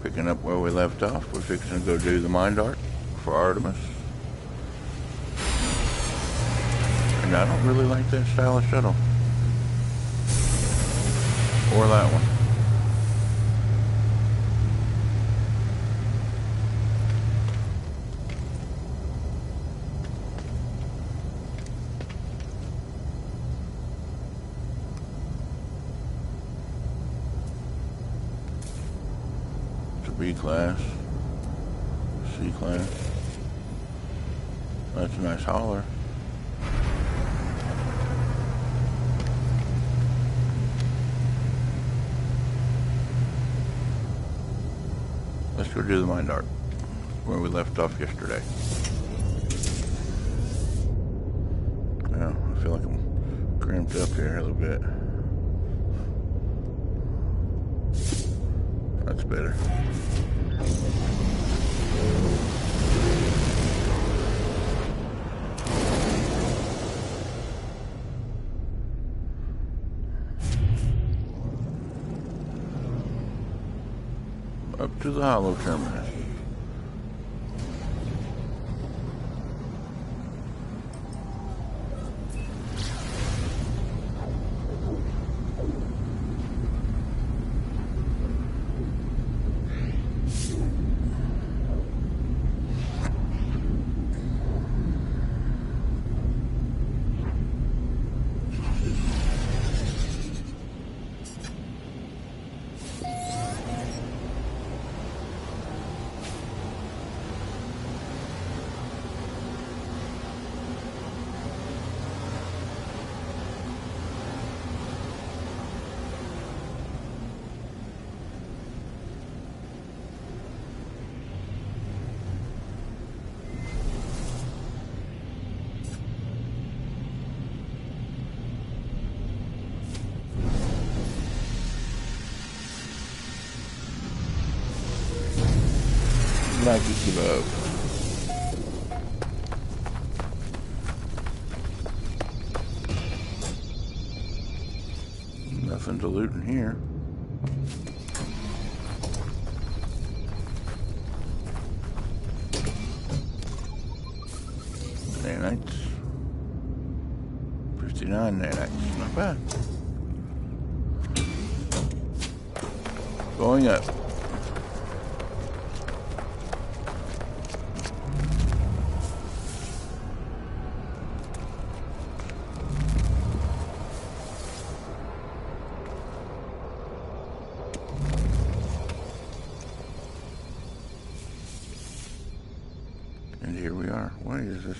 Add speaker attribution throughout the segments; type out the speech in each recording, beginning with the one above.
Speaker 1: Picking up where we left off, we're fixing to go do the mind art for Artemis. And I don't really like that style of shuttle. Or that one. B class, C class. That's a nice hauler. Let's go do the mind art where we left off yesterday. Well, I feel like I'm cramped up here a little bit. That's better. Up to the hollow terminus. Like to give up. Nothing to loot in here. Nanites. 59 nanites. Not bad. Going up. And here we are. Why is this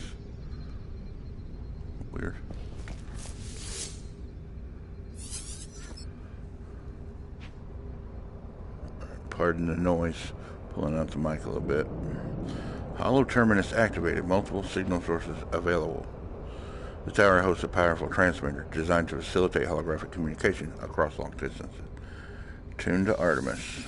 Speaker 1: weird? Pardon the noise, pulling out the mic a little bit. Hollow terminus activated. Multiple signal sources available. The tower hosts a powerful transmitter designed to facilitate holographic communication across long distances. Tuned to Artemis.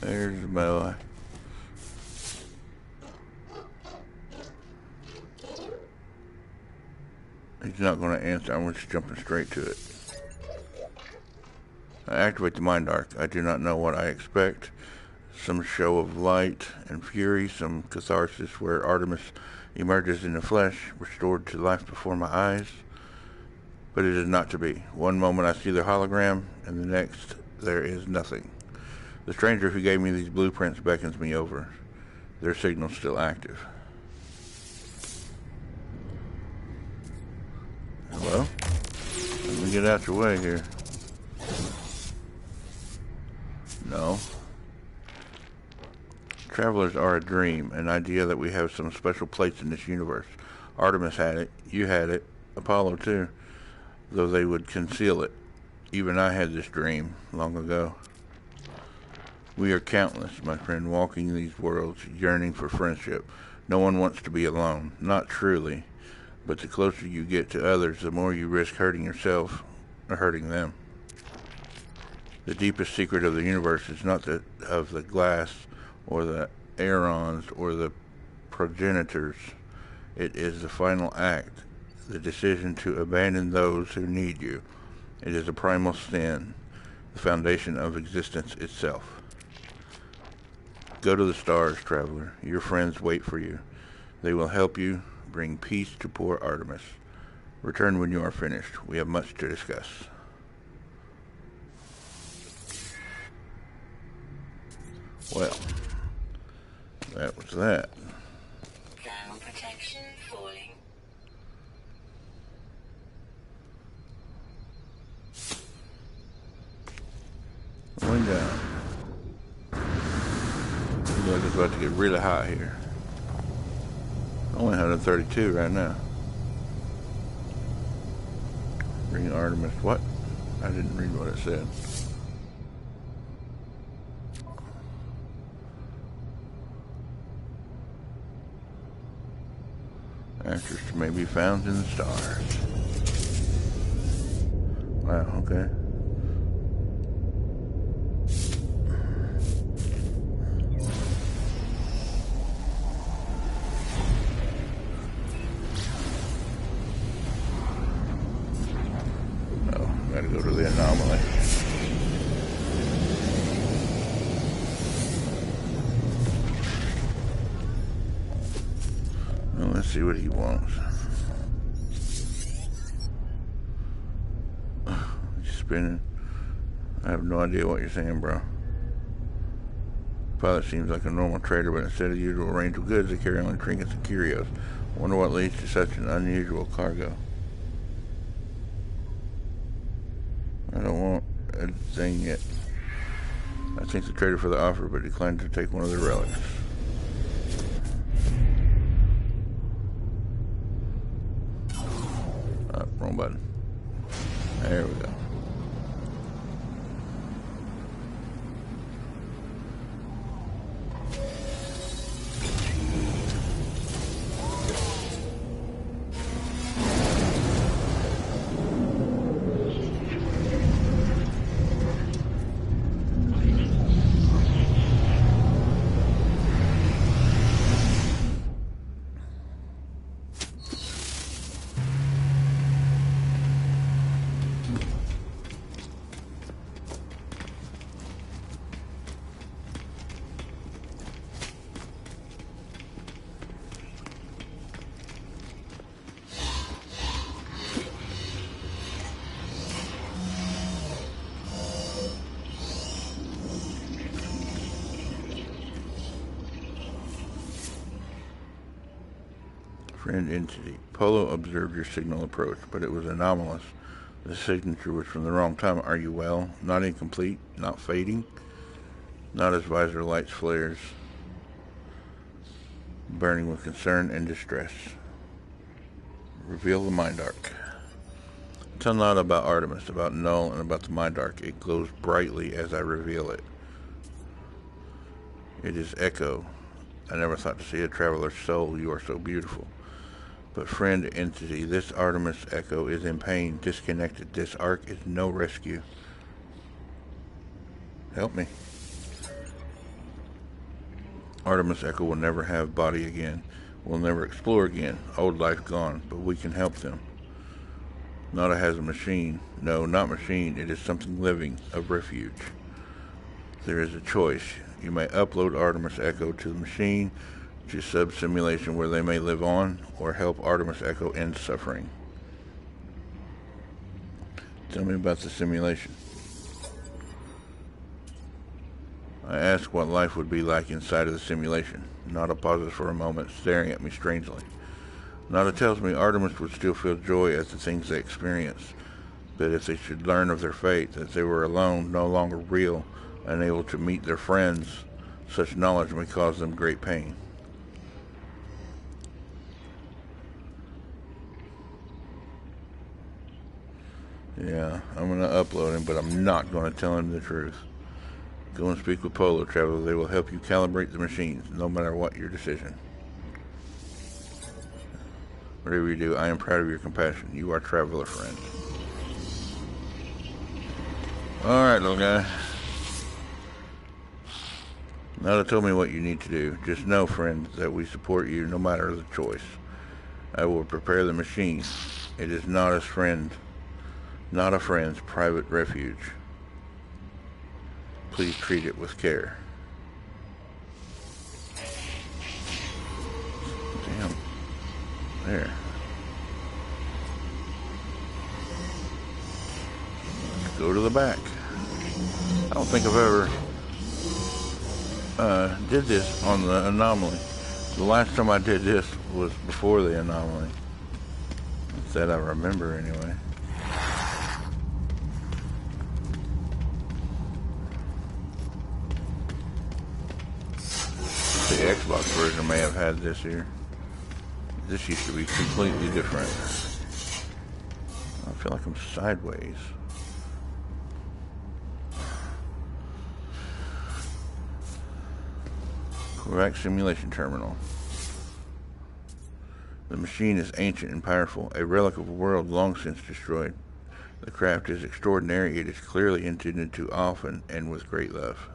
Speaker 1: There's the boy. He's not going to answer. I'm just jumping straight to it. I activate the mind arc. I do not know what I expect. Some show of light and fury, some catharsis where Artemis emerges in the flesh, restored to life before my eyes. But it is not to be. One moment I see their hologram, and the next there is nothing. The stranger who gave me these blueprints beckons me over. Their signal's still active. Hello? Let me get out your way here. No. Travelers are a dream, an idea that we have some special place in this universe. Artemis had it, you had it, Apollo too, though they would conceal it. Even I had this dream long ago. We are countless, my friend, walking these worlds, yearning for friendship. No one wants to be alone, not truly, but the closer you get to others, the more you risk hurting yourself or hurting them. The deepest secret of the universe is not that of the glass or the aerons or the progenitors. It is the final act, the decision to abandon those who need you. It is a primal sin, the foundation of existence itself. Go to the stars, traveler. Your friends wait for you. They will help you bring peace to poor Artemis. Return when you are finished. We have much to discuss. Well, that was that.
Speaker 2: Thermal protection falling.
Speaker 1: Going down. Looks like it's about to get really hot here. Only 132 right now. Bring Artemis. What? I didn't read what it said. Answers may be found in the stars. Wow, okay. Gotta go to the anomaly. Well, let's see what he wants. He's spinning. I have no idea what you're saying, bro. Pilot seems like a normal trader, but instead of usual range of goods, they carry only trinkets and curios. Wonder what leads to such an unusual cargo. I don't want a thing yet. I thanked the trader for the offer, but declined to take one of the relics. Oh, wrong button. There we go. Friend entity. Polo observed your signal approach, but it was anomalous. The signature was from the wrong time. Are you well? Not incomplete? Not fading? Not as visor lights flares. Burning with concern and distress. Reveal the mind arc. Tell not about Artemis, about Null, and about the mind arc. It glows brightly as I reveal it. It is Echo. I never thought to see a traveler's soul. You are so beautiful. But friend entity, this Artemis Echo is in pain, disconnected. This arc is no rescue. Help me. Artemis Echo will never have body again. Will never explore again. Old life gone, but we can help them. Nada has a machine. No, not machine. It is something living, of refuge. There is a choice. You may upload Artemis Echo to the machine, to sub-simulation where they may live on, or help Artemis Echo end suffering. Tell me about the simulation. I ask what life would be like inside of the simulation. Nada pauses for a moment, staring at me strangely. Nada tells me Artemis would still feel joy at the things they experience, but if they should learn of their fate, that they were alone, no longer real, unable to meet their friends, such knowledge may cause them great pain. Yeah, I'm going to upload him, but I'm not going to tell him the truth. Go and speak with Polo, Traveler. They will help you calibrate the machines, no matter what your decision. Whatever you do, I am proud of your compassion. You are Traveler friend. Alright, little guy. Nada told me what you need to do. Just know, friend, that we support you no matter the choice. I will prepare the machine. It is not a friend's private refuge. Please treat it with care. Damn. There. Let's go to the back. I don't think I've ever did this on the anomaly. The last time I did this was before the anomaly. That I remember anyway. The Xbox version may have had this here. This used to be completely different. I feel like I'm sideways. Corvax Simulation Terminal. The machine is ancient and powerful, a relic of a world long since destroyed. The craft is extraordinary. It is clearly intended to often and with great love.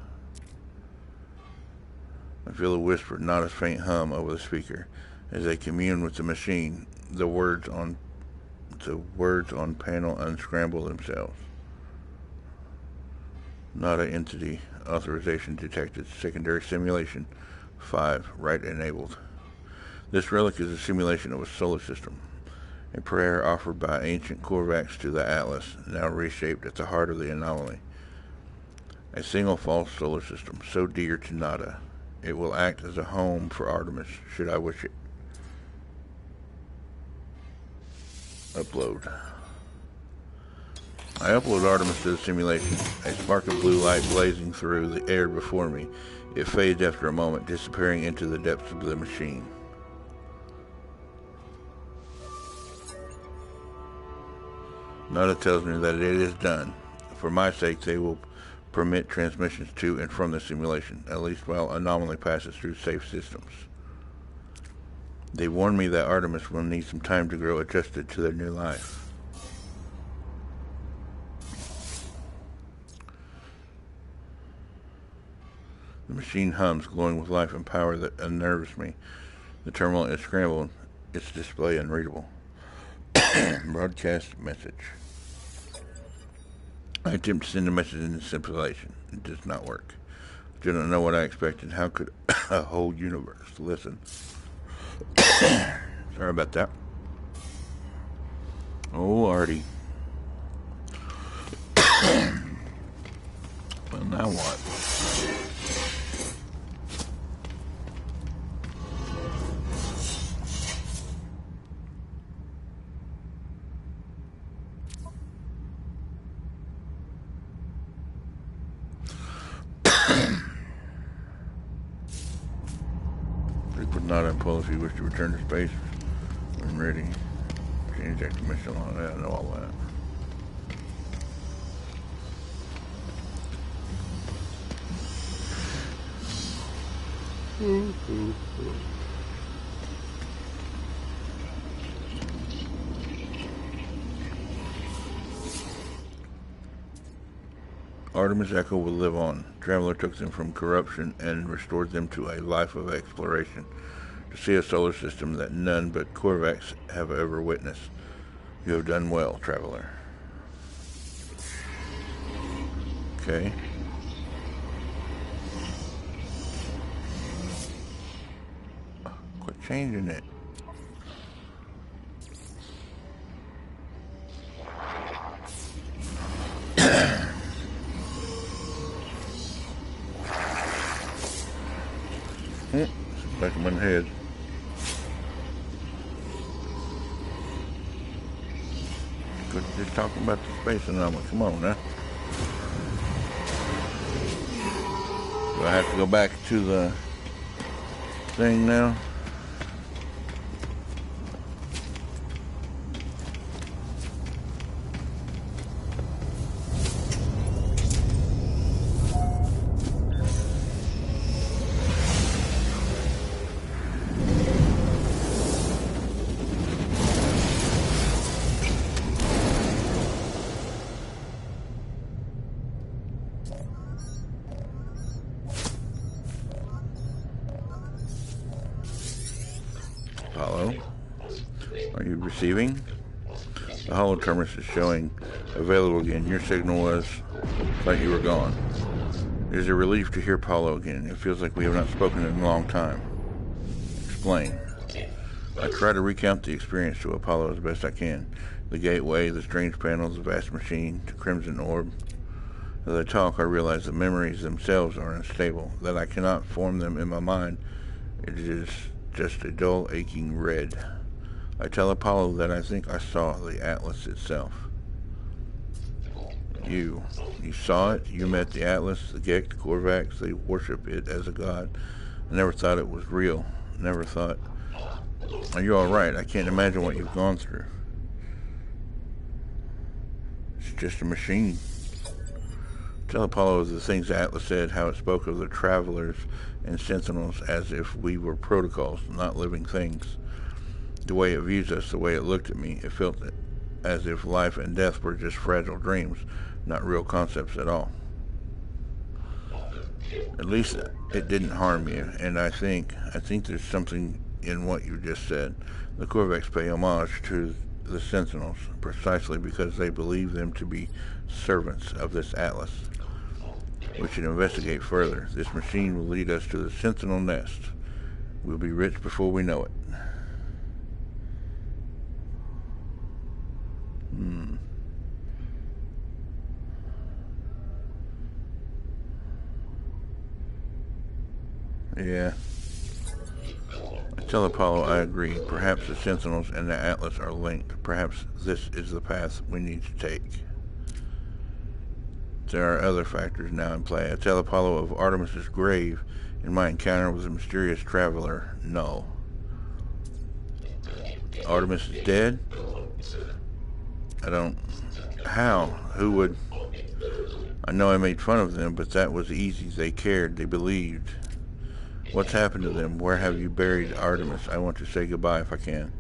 Speaker 1: I feel a whisper, not a faint hum, over the speaker as they commune with the machine. The words on panel unscramble themselves. Not an entity. Authorization detected. Secondary simulation 5. Right enabled. This relic is a simulation of a solar system. A prayer offered by ancient Corvax to the Atlas, now reshaped at the heart of the anomaly. A single false solar system, so dear to Nada. It will act as a home for Artemis, should I wish it. Upload. I upload Artemis to the simulation, a spark of blue light blazing through the air before me. It fades after a moment, disappearing into the depths of the machine. Nada tells me that it is done. For my sake, they will permit transmissions to and from the simulation, at least while anomaly passes through safe systems. They warn me that Artemis will need some time to grow adjusted to their new life. The machine hums, glowing with life and power that unnerves me. The terminal is scrambled, its display unreadable. Broadcast message. I attempt to send a message in simulation. It does not work. I do not know what I expected. How could a whole universe listen? Sorry about that. Oh, Artie. Well, now what? Not unpull if you wish to return to space when ready. Change active mission on that. I know all that. Artemis Echo will live on. Traveler took them from corruption and restored them to a life of exploration, to see a solar system that none but Corvax have ever witnessed. You have done well, Traveler. Okay. Quit changing it. Back in my head. Just talking about the space anomaly. Come on now. Do I have to go back to the thing now? Apollo, are you receiving? The holo terminus is showing available again. Your signal was like you were gone. It is a relief to hear Paulo again. It feels like we have not spoken in a long time. Explain. I try to recount the experience to Apollo as best I can. The gateway, the strange panels, the vast machine, the crimson orb. As I talk, I realize the memories themselves are unstable, that I cannot form them in my mind. It is just a dull, aching red. I tell Apollo that I think I saw the Atlas itself. You saw it? You met the Atlas, the Gek, the Korvax. They worship it as a god. I never thought it was real. Never thought. Are you alright? I can't imagine what you've gone through. It's just a machine. Tell Apollo the things the Atlas said, how it spoke of the travelers and sentinels as if we were protocols, not living things. The way it views us, the way it looked at me, it felt as if life and death were just fragile dreams, not real concepts at all. At least it didn't harm you, and I think there's something in what you just said. The Korvax pay homage to the Sentinels precisely because they believe them to be servants of this Atlas. We should investigate further. This machine will lead us to the Sentinel nest. We'll be rich before we know it. Yeah. I tell Apollo I agree. Perhaps the Sentinels and the Atlas are linked. Perhaps this is the path we need to take. There are other factors now in play. I tell Apollo of Artemis's grave in my encounter with the mysterious traveler, Null. Artemis is dead? How? Who would? I know I made fun of them, but that was easy. They cared. They believed. What's happened to them? Where have you buried Artemis? I want to say goodbye if I can.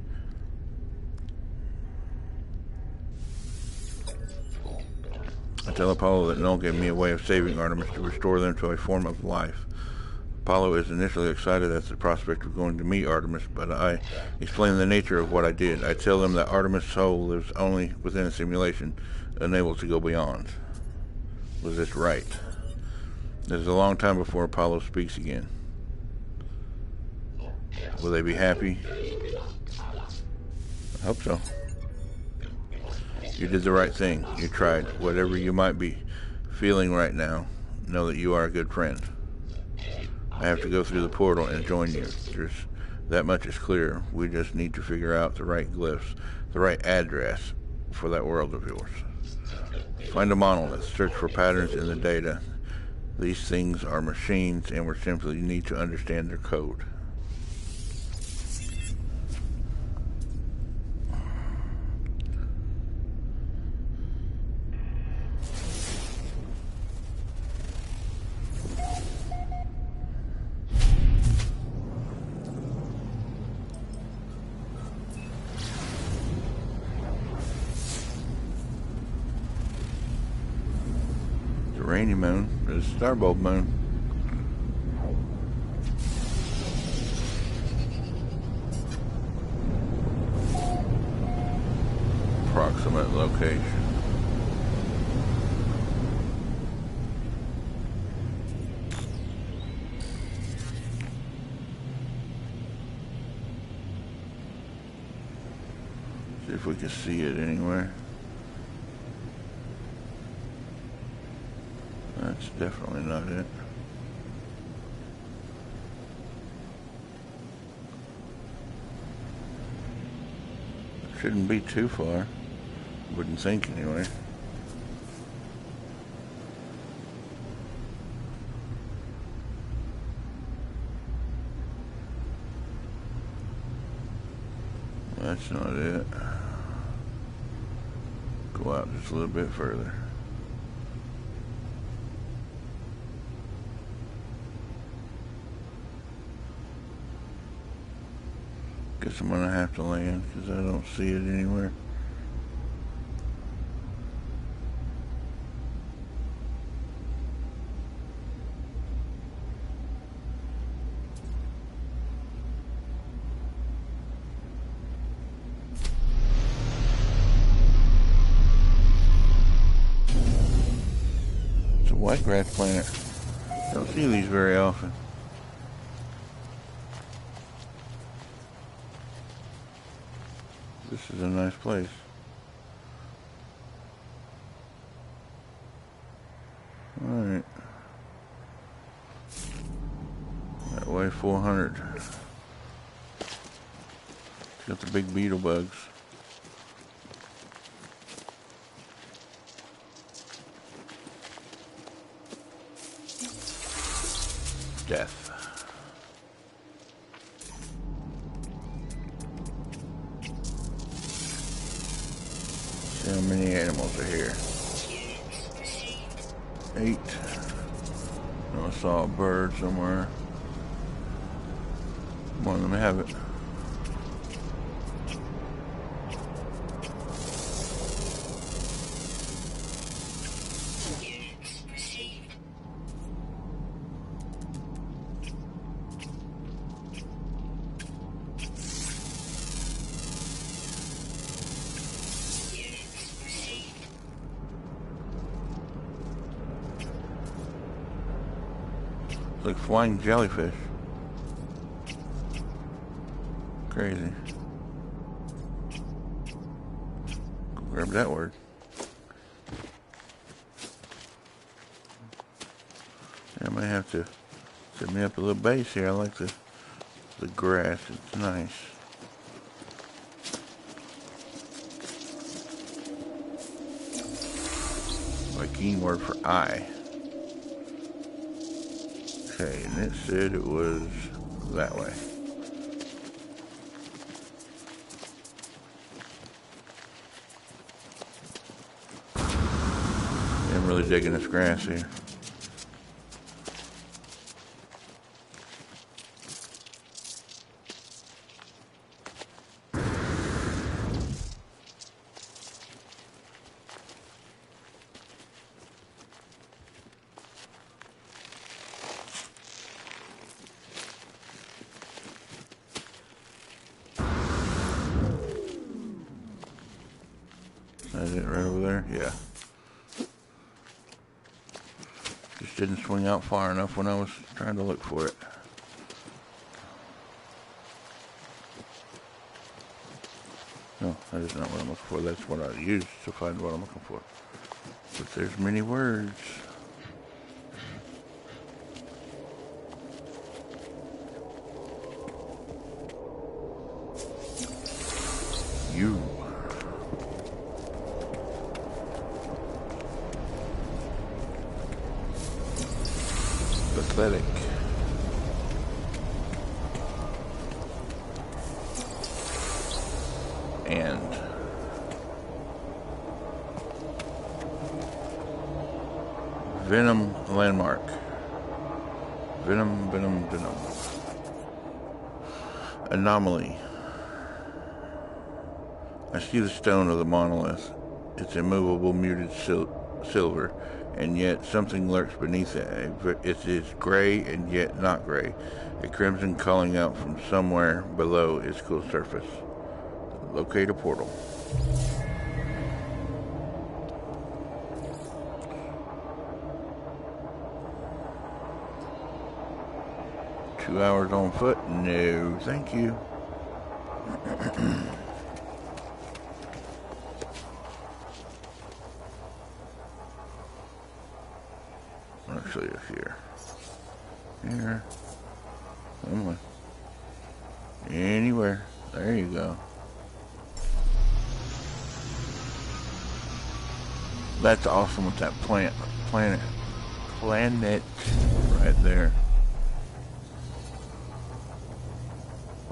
Speaker 1: I tell Apollo that Null gave me a way of saving Artemis to restore them to a form of life. Apollo is initially excited at the prospect of going to meet Artemis, but I explain the nature of what I did. I tell them that Artemis' soul lives only within a simulation, unable to go beyond. Was this right? It is a long time before Apollo speaks again. Will they be happy? I hope so. You did the right thing. You tried. Whatever you might be feeling right now, know that you are a good friend. I have to go through the portal and join you. That much is clear. We just need to figure out the right glyphs, the right address for that world of yours. Find a monolith. Search for patterns in the data. These things are machines, and we simply need to understand their code. Rainy moon, the Starbulb moon. Approximate location. See if we can see it anywhere. That's definitely not it. It shouldn't be too far. Wouldn't think anyway. That's not it. Go out just a little bit further. Guess I'm gonna have to land because I don't see it anywhere. White grass planet. Don't see these very often. This is a nice place. Alright. That way 400. Got the big beetle bugs. Death. See how many animals are here. 8. I saw a bird somewhere. Come on, let me have it. Like flying jellyfish. Crazy. Grab that word. I might have to set me up a little base here. I like the grass. It's nice. Viking word for eye. Okay, and it said it was that way. I'm really digging this grass here. Is it right over there? Yeah. Just didn't swing out far enough when I was trying to look for it. No, that is not what I'm looking for. That's what I used to find what I'm looking for. But there's many words. You. Pathetic. And Venom landmark. Venom. Anomaly. I see the stone of the monolith. It's immovable, muted silver, and yet something lurks beneath it. It is gray and yet not gray. A crimson calling out from somewhere below its cool surface. Locate a portal. Two hours on foot? No, thank you. Actually, here. Come on. Anywhere. There you go. That's awesome with that planet right there.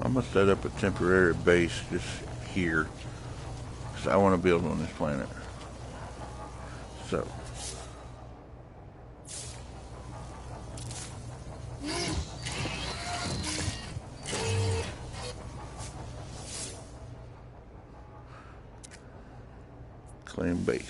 Speaker 1: I'm gonna set up a temporary base just here, because I want to build on this planet. So. Claim base.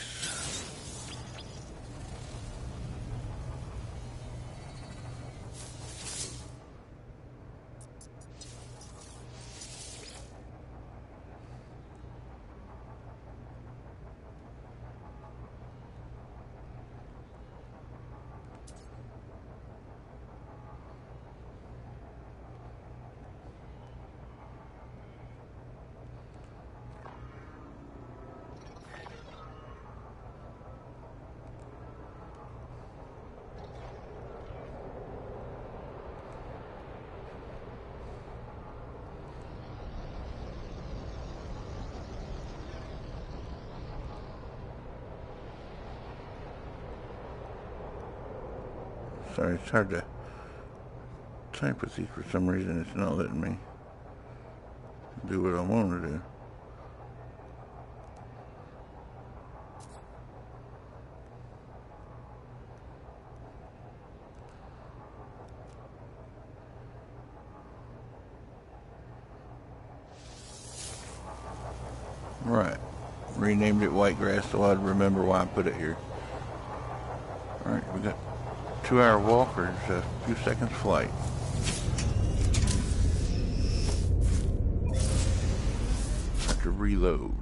Speaker 1: Sorry, it's hard to type with these for some reason. It's not letting me do what I want to do. Right. Renamed it Whitegrass so I'd remember why I put it here. Alright, we got 2-hour walk or just a few seconds flight. Have to reload.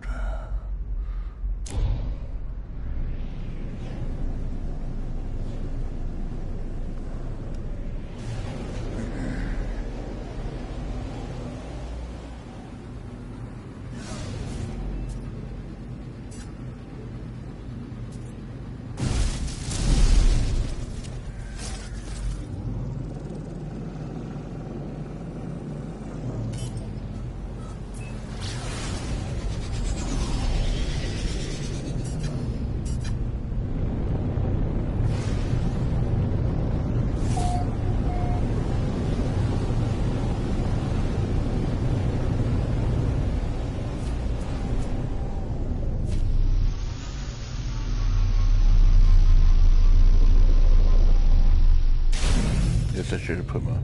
Speaker 1: I should have put my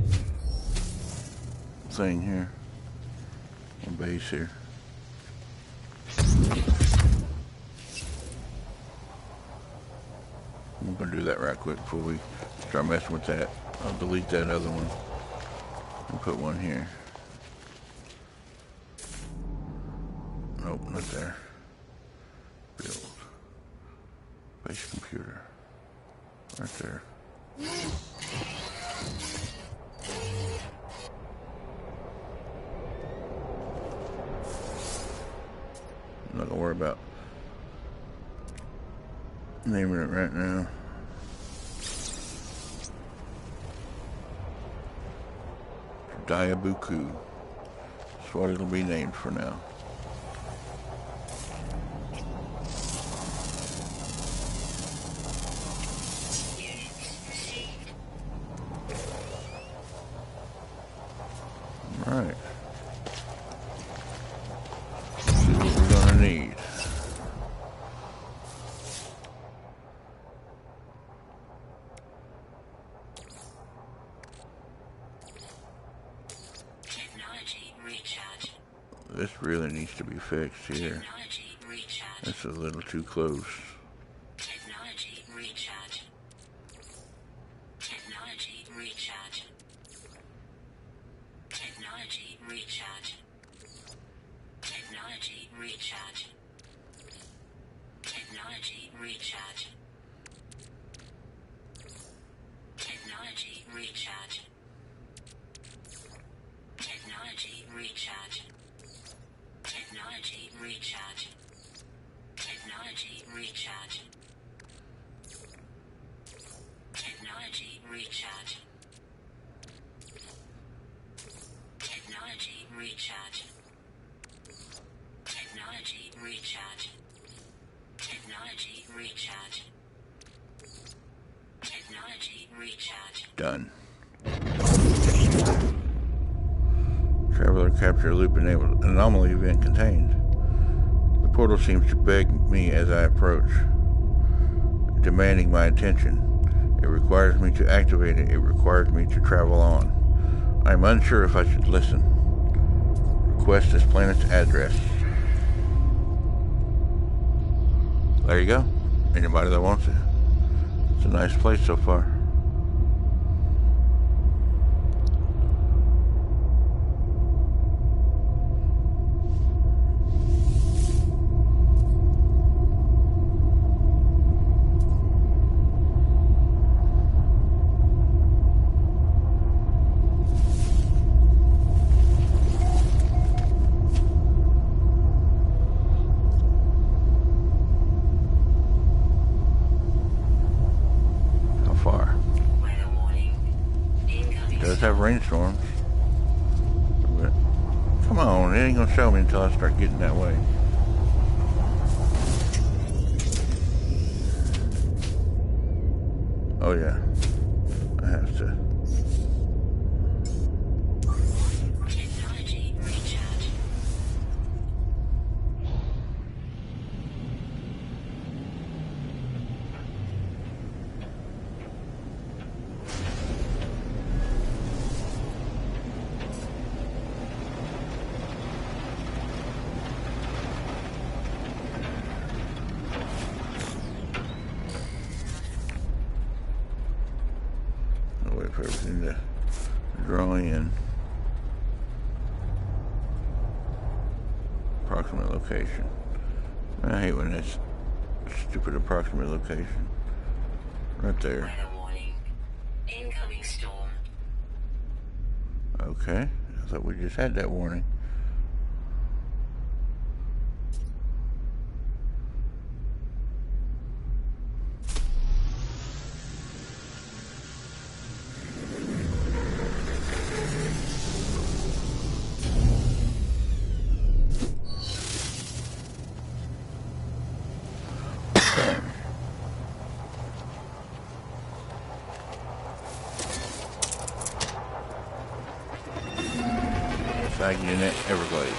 Speaker 1: thing here, my base here. I'm gonna do that right quick before we start messing with that. I'll delete that other one and put one here. Nope, not there. Build. Base computer. Right there. I'm not gonna worry about naming it right now. Diabuku. That's what it'll be named for now. Alright. See what we're gonna need.
Speaker 2: Technology recharge.
Speaker 1: This really needs to be fixed here.
Speaker 2: Technology recharge.
Speaker 1: That's a little too close.
Speaker 2: Technology recharge. Technology recharge. Technology recharge. Technology recharge. Technology recharge. Technology recharge. Technology recharge. Technology recharge. Technology recharge. Technology recharge. Technology recharge. Technology recharge. Technology recharge. Technology recharge.
Speaker 1: Done. Traveler capture loop enabled. Anomaly event contained. The portal seems to beg me as I approach, demanding my attention. It requires me to activate it. It requires me to travel on. I am unsure if I should listen. Request this planet's address. There you go. Anybody that wants it. It's a nice place so far. Have rainstorms, but come on, it ain't gonna show me until I start getting that way. Oh yeah, I have to.
Speaker 2: Technology recharge.
Speaker 1: I'll wait for everything to draw in. Approximate location. I hate when it's stupid approximate location. Right there.
Speaker 2: Weather warning. Incoming storm.
Speaker 1: Okay. I thought we just had that warning. Sag unit, Everglades.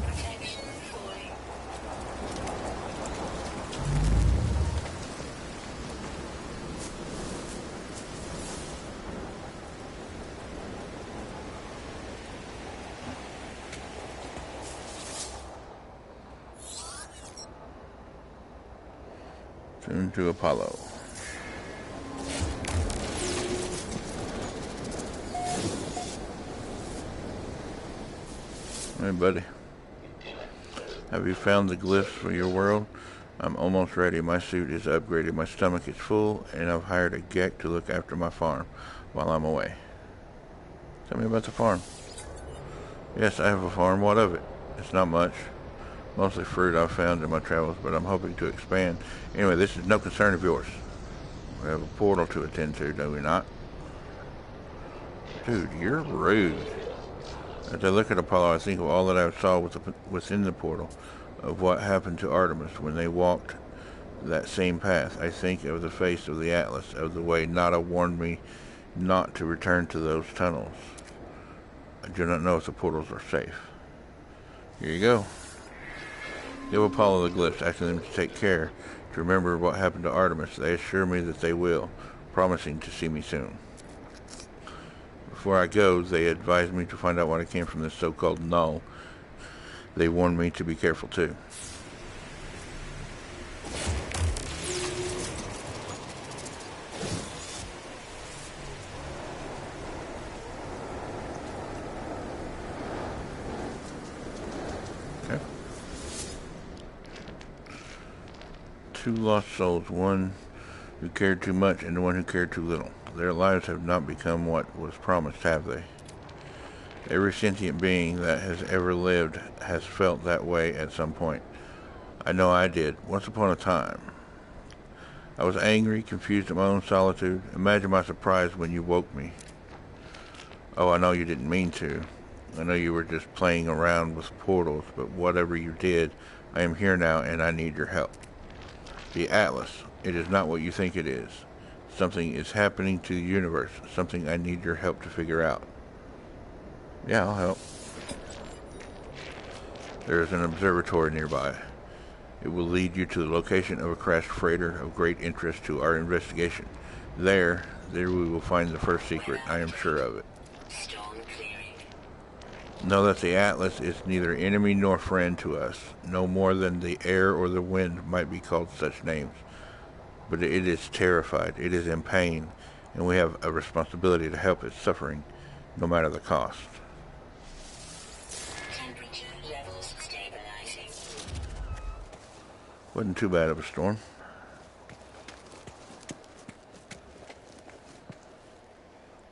Speaker 2: Protection falling.
Speaker 1: Soon to Apollo. Hey, buddy. Have you found the glyphs for your world? I'm almost ready. My suit is upgraded. My stomach is full, and I've hired a geck to look after my farm while I'm away. Tell me about the farm. Yes, I have a farm. What of it? It's not much. Mostly fruit I've found in my travels, but I'm hoping to expand. Anyway, this is no concern of yours. We have a portal to attend to, do we not? Dude, you're rude. As I look at Apollo, I think of all that I saw within the portal, of what happened to Artemis when they walked that same path. I think of the face of the Atlas, of the way Nada warned me not to return to those tunnels. I do not know if the portals are safe. Here you go. Give Apollo the glyphs, asking them to take care, to remember what happened to Artemis. They assure me that they will, promising to see me soon. Before I go, they advise me to find out what came from this so-called null. They warn me to be careful too. Okay. Two lost souls, one who cared too much and the one who cared too little. Their lives have not become what was promised, have they? Every sentient being that has ever lived has felt that way at some point. I know I did, once upon a time. I was angry, confused at my own solitude. Imagine my surprise when you woke me. Oh, I know you didn't mean to. I know you were just playing around with portals, but whatever you did, I am here now and I need your help. The Atlas, it is not what you think it is. Something is happening to the universe, something I need your help to figure out. Yeah, I'll help. There is an observatory nearby. It will lead you to the location of a crashed freighter of great interest to our investigation. There we will find the first secret. I am sure of it.
Speaker 2: Storm clearing.
Speaker 1: Know that the Atlas is neither enemy nor friend to us, no more than the air or the wind might be called such names. But it is terrified, it is in pain, and we have a responsibility to help its suffering, no matter the cost.
Speaker 2: Temperature levels stabilizing.
Speaker 1: Wasn't too bad of a storm.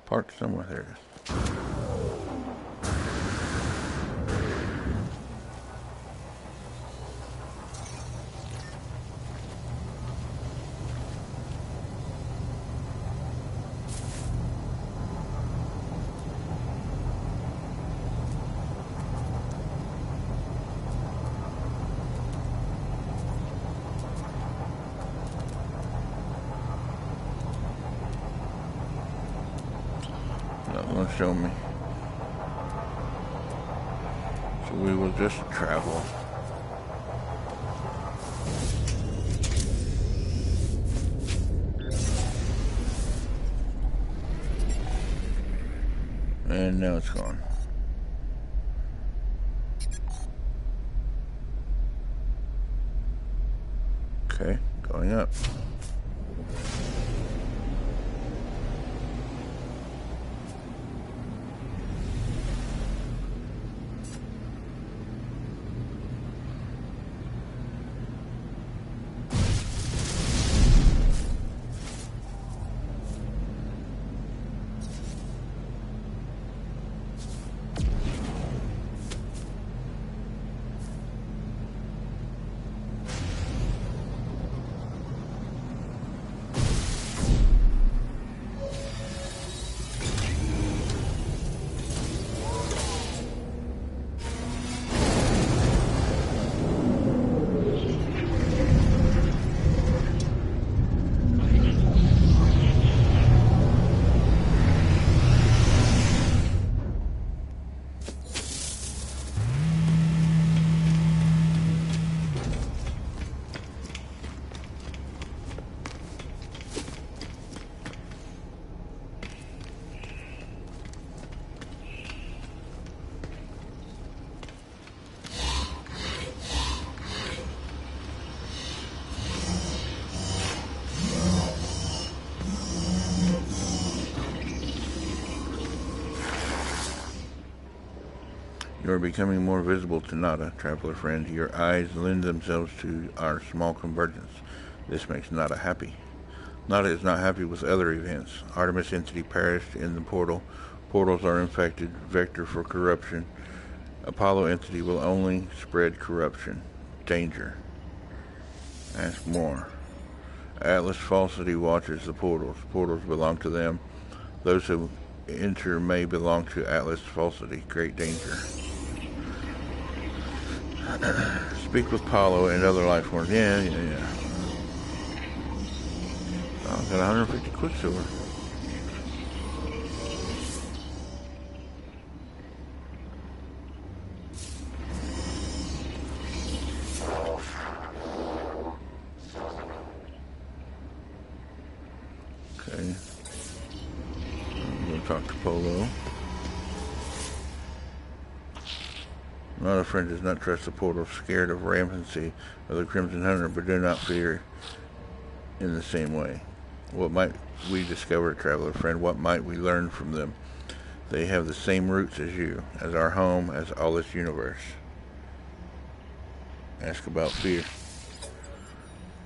Speaker 1: Parked somewhere, there it is. gonna show me. So we will just travel. And now it's gone. Okay, going up. You are becoming more visible to Nada, traveler friend. Your eyes lend themselves to our small convergence. This makes Nada happy. Nada is not happy with other events. Artemis entity perished in the portal. Portals are infected, vector for corruption. Apollo entity will only spread corruption. Danger. Ask more. Atlas falsity watches the portals. Portals belong to them. Those who enter may belong to Atlas falsity. Great danger. Speak with Apollo and other life forms. Yeah. Oh, got 150 Quicksilver. Okay. I'm going to talk to Polo. Not a friend does not trust the portal, scared of rampancy of the Crimson Hunter, but do not fear in the same way. What might we discover, traveler friend? What might we learn from them? They have the same roots as you, as our home, as all this universe. Ask about fear.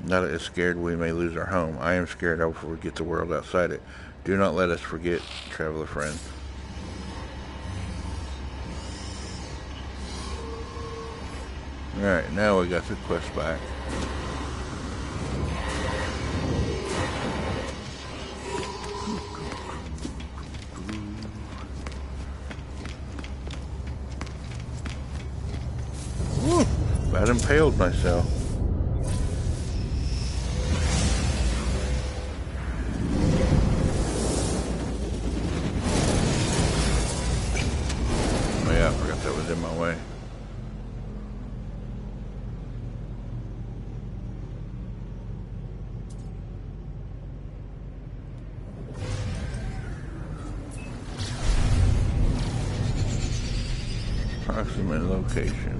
Speaker 1: Nada is scared we may lose our home. I am scared I will forget the world outside it. Do not let us forget, traveler friend. Alright, now we got the quest back. Woo! About impaled myself. Oh yeah, I forgot that was in my way. Approximate location.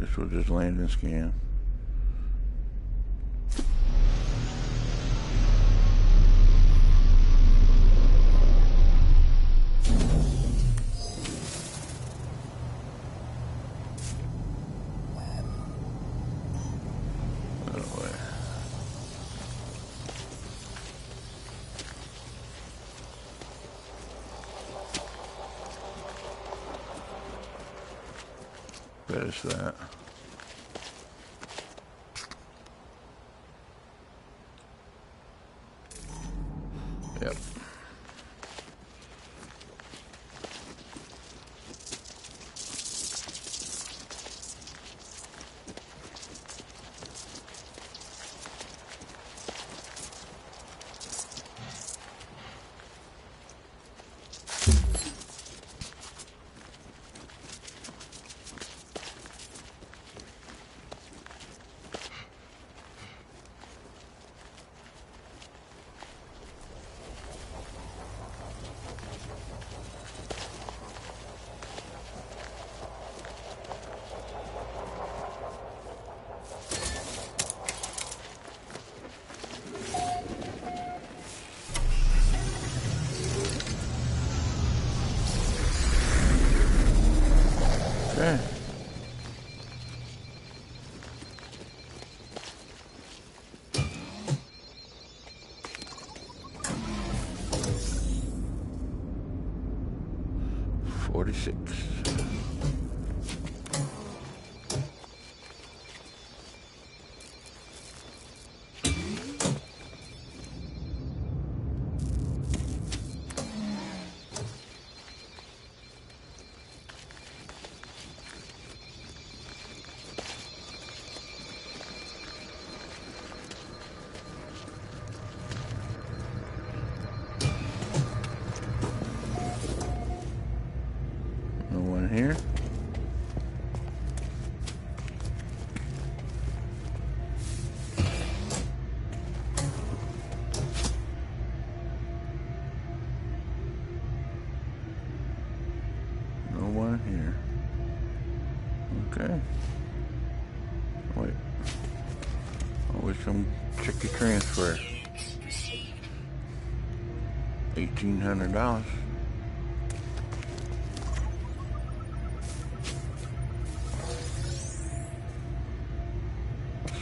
Speaker 1: This will just land and scan. Bet it's that. Yep. Okay. $46. No one here. No one here. Okay. Wait. Always come check your transfer. $1,800.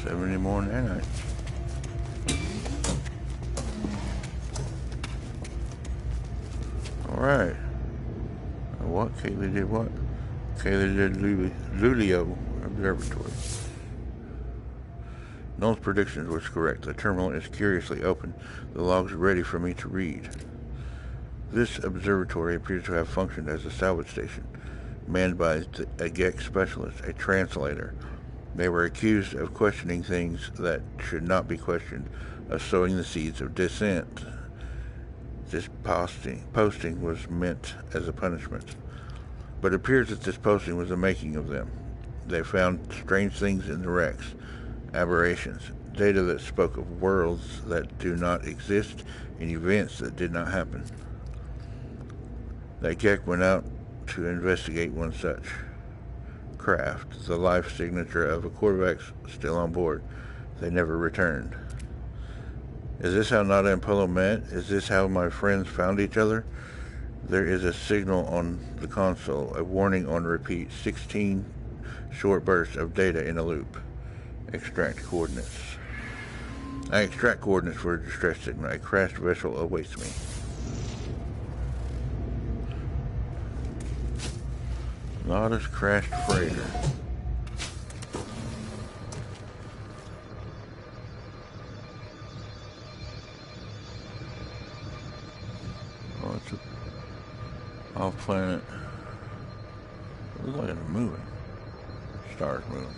Speaker 1: 70 more nanites. Alright. What? Kaylee did what? Kaylee did Lulio Observatory. Noel's predictions was correct. The terminal is curiously open. The logs are ready for me to read. This observatory appears to have functioned as a salvage station, manned by a GEC specialist, a translator. They were accused of questioning things that should not be questioned, of sowing the seeds of dissent. This posting was meant as a punishment, but it appears that this posting was the making of them. They found strange things in the wrecks, aberrations, data that spoke of worlds that do not exist and events that did not happen. That GEC went out to investigate one such craft, the life signature of a Corvette still on board. They never returned. Is this how Nada and Polo met? Is this how my friends found each other? There is a signal on the console, a warning on repeat, 16 short bursts of data in a loop. Extract coordinates. I extract coordinates for a distress signal. A crashed vessel awaits me. Nada's crashed freighter. Oh, it's a off planet. It looks like it's moving. Stars moving.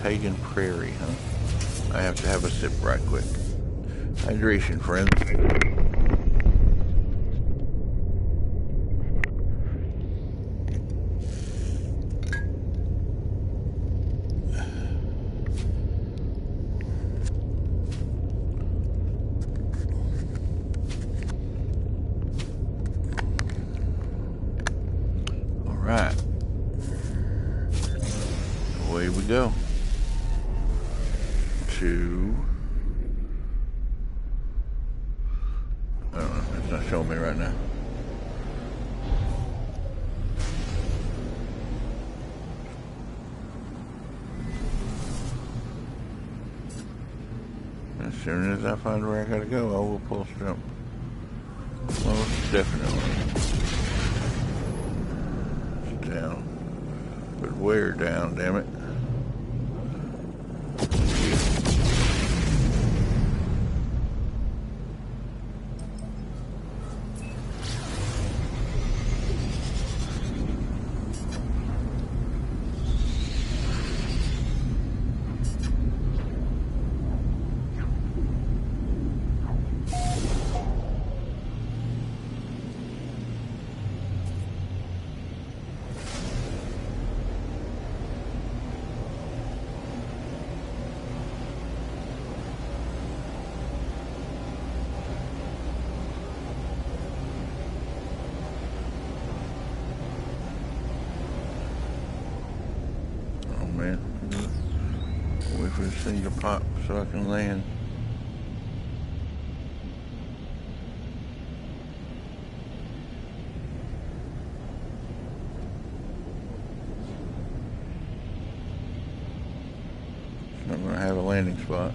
Speaker 1: Pagan Prairie, huh? I have to have a sip right quick. Hydration, friends. Right. Away we go. To... I don't know. It's not showing me right now. As soon as I find where I gotta go, I will pulse jump. Most definitely. It's down. But where down, damn it? Man, wait for this thing to pop so I can land. It's not going to have a landing spot.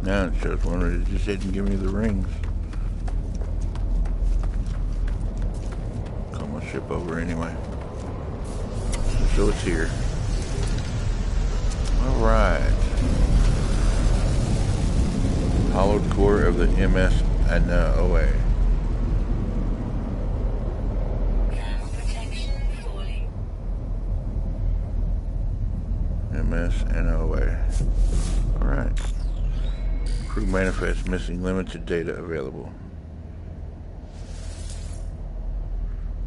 Speaker 1: Now it shows one where it just didn't give me the rings. Call my ship over anyway. So it's here. Alright. Hollowed core of the MS and OA.
Speaker 2: Thermal protection falling.
Speaker 1: MS and OA. Alright. Crew manifest missing limited data available.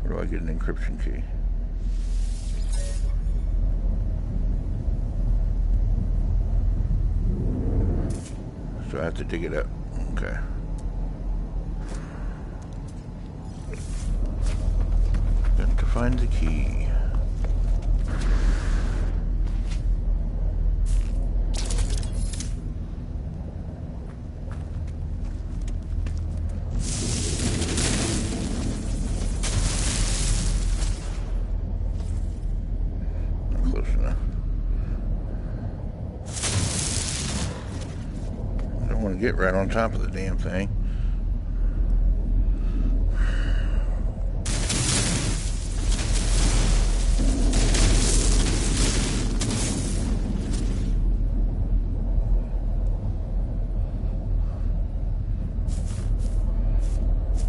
Speaker 1: Where do I get an encryption key? So I have to dig it up. Okay. Got to find the key. Get right on top of the damn thing.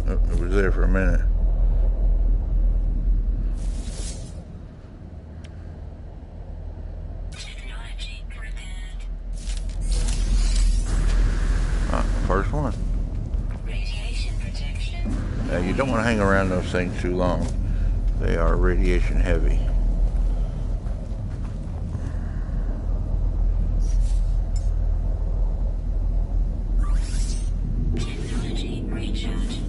Speaker 1: Oh, it was there for a minute. First one.
Speaker 2: Radiation protection.
Speaker 1: Now you don't want to hang around those things too long. They are radiation heavy.
Speaker 2: Technology recharge.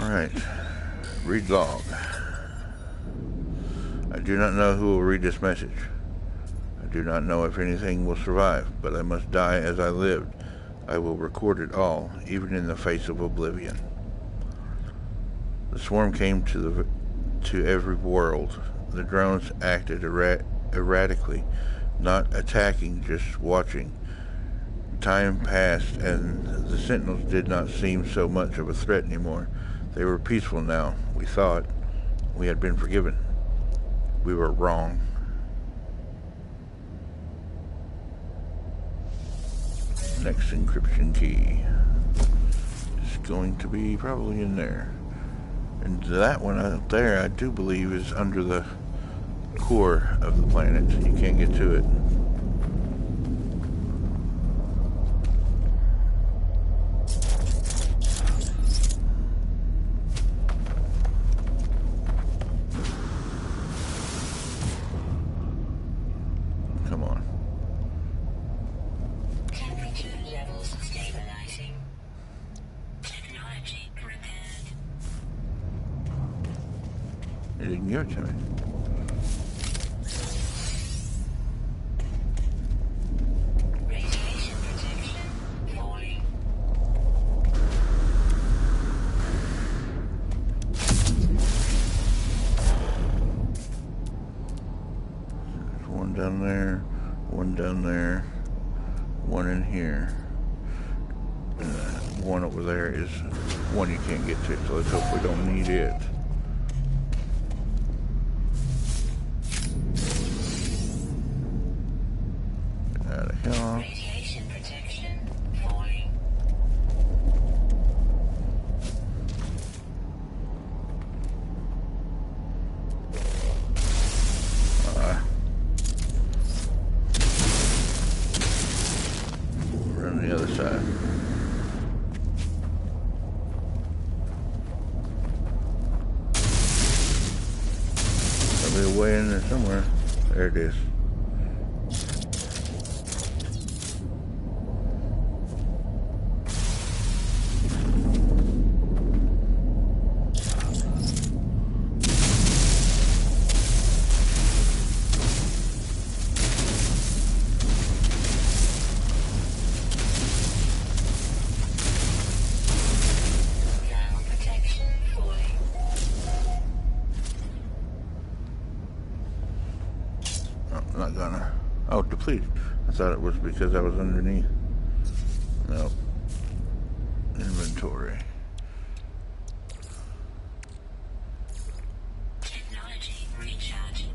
Speaker 1: Alright. Read log. I do not know who will read this message. I do not know if anything will survive, but I must die as I lived. I will record it all, even in the face of oblivion. The swarm came to every world. The drones acted erratically, not attacking, just watching. time passed, and the Sentinels did not seem so much of a threat anymore. They were peaceful now. We thought we had been forgiven. We were wrong. Next encryption key is going to be probably in there. And that one out there, I do believe, is under the core of the planet. You can't get to it. Come on.
Speaker 2: Temperature levels stabilizing. Technology prepared.
Speaker 1: You didn't give it to me.
Speaker 2: Radiation protection falling.
Speaker 1: There's one down there, one down there, one in here. And one over there is one you can't get to, so let's hope we don't need it. Get out of here.
Speaker 2: Radiation protection falling.
Speaker 1: We're on the other side. There'll be a way in there somewhere. There it is.
Speaker 2: Thermal protection falling.
Speaker 1: Oh, not gonna. Oh, depleted. I thought it was because I was underneath. Nope. Inventory.
Speaker 2: Technology recharging.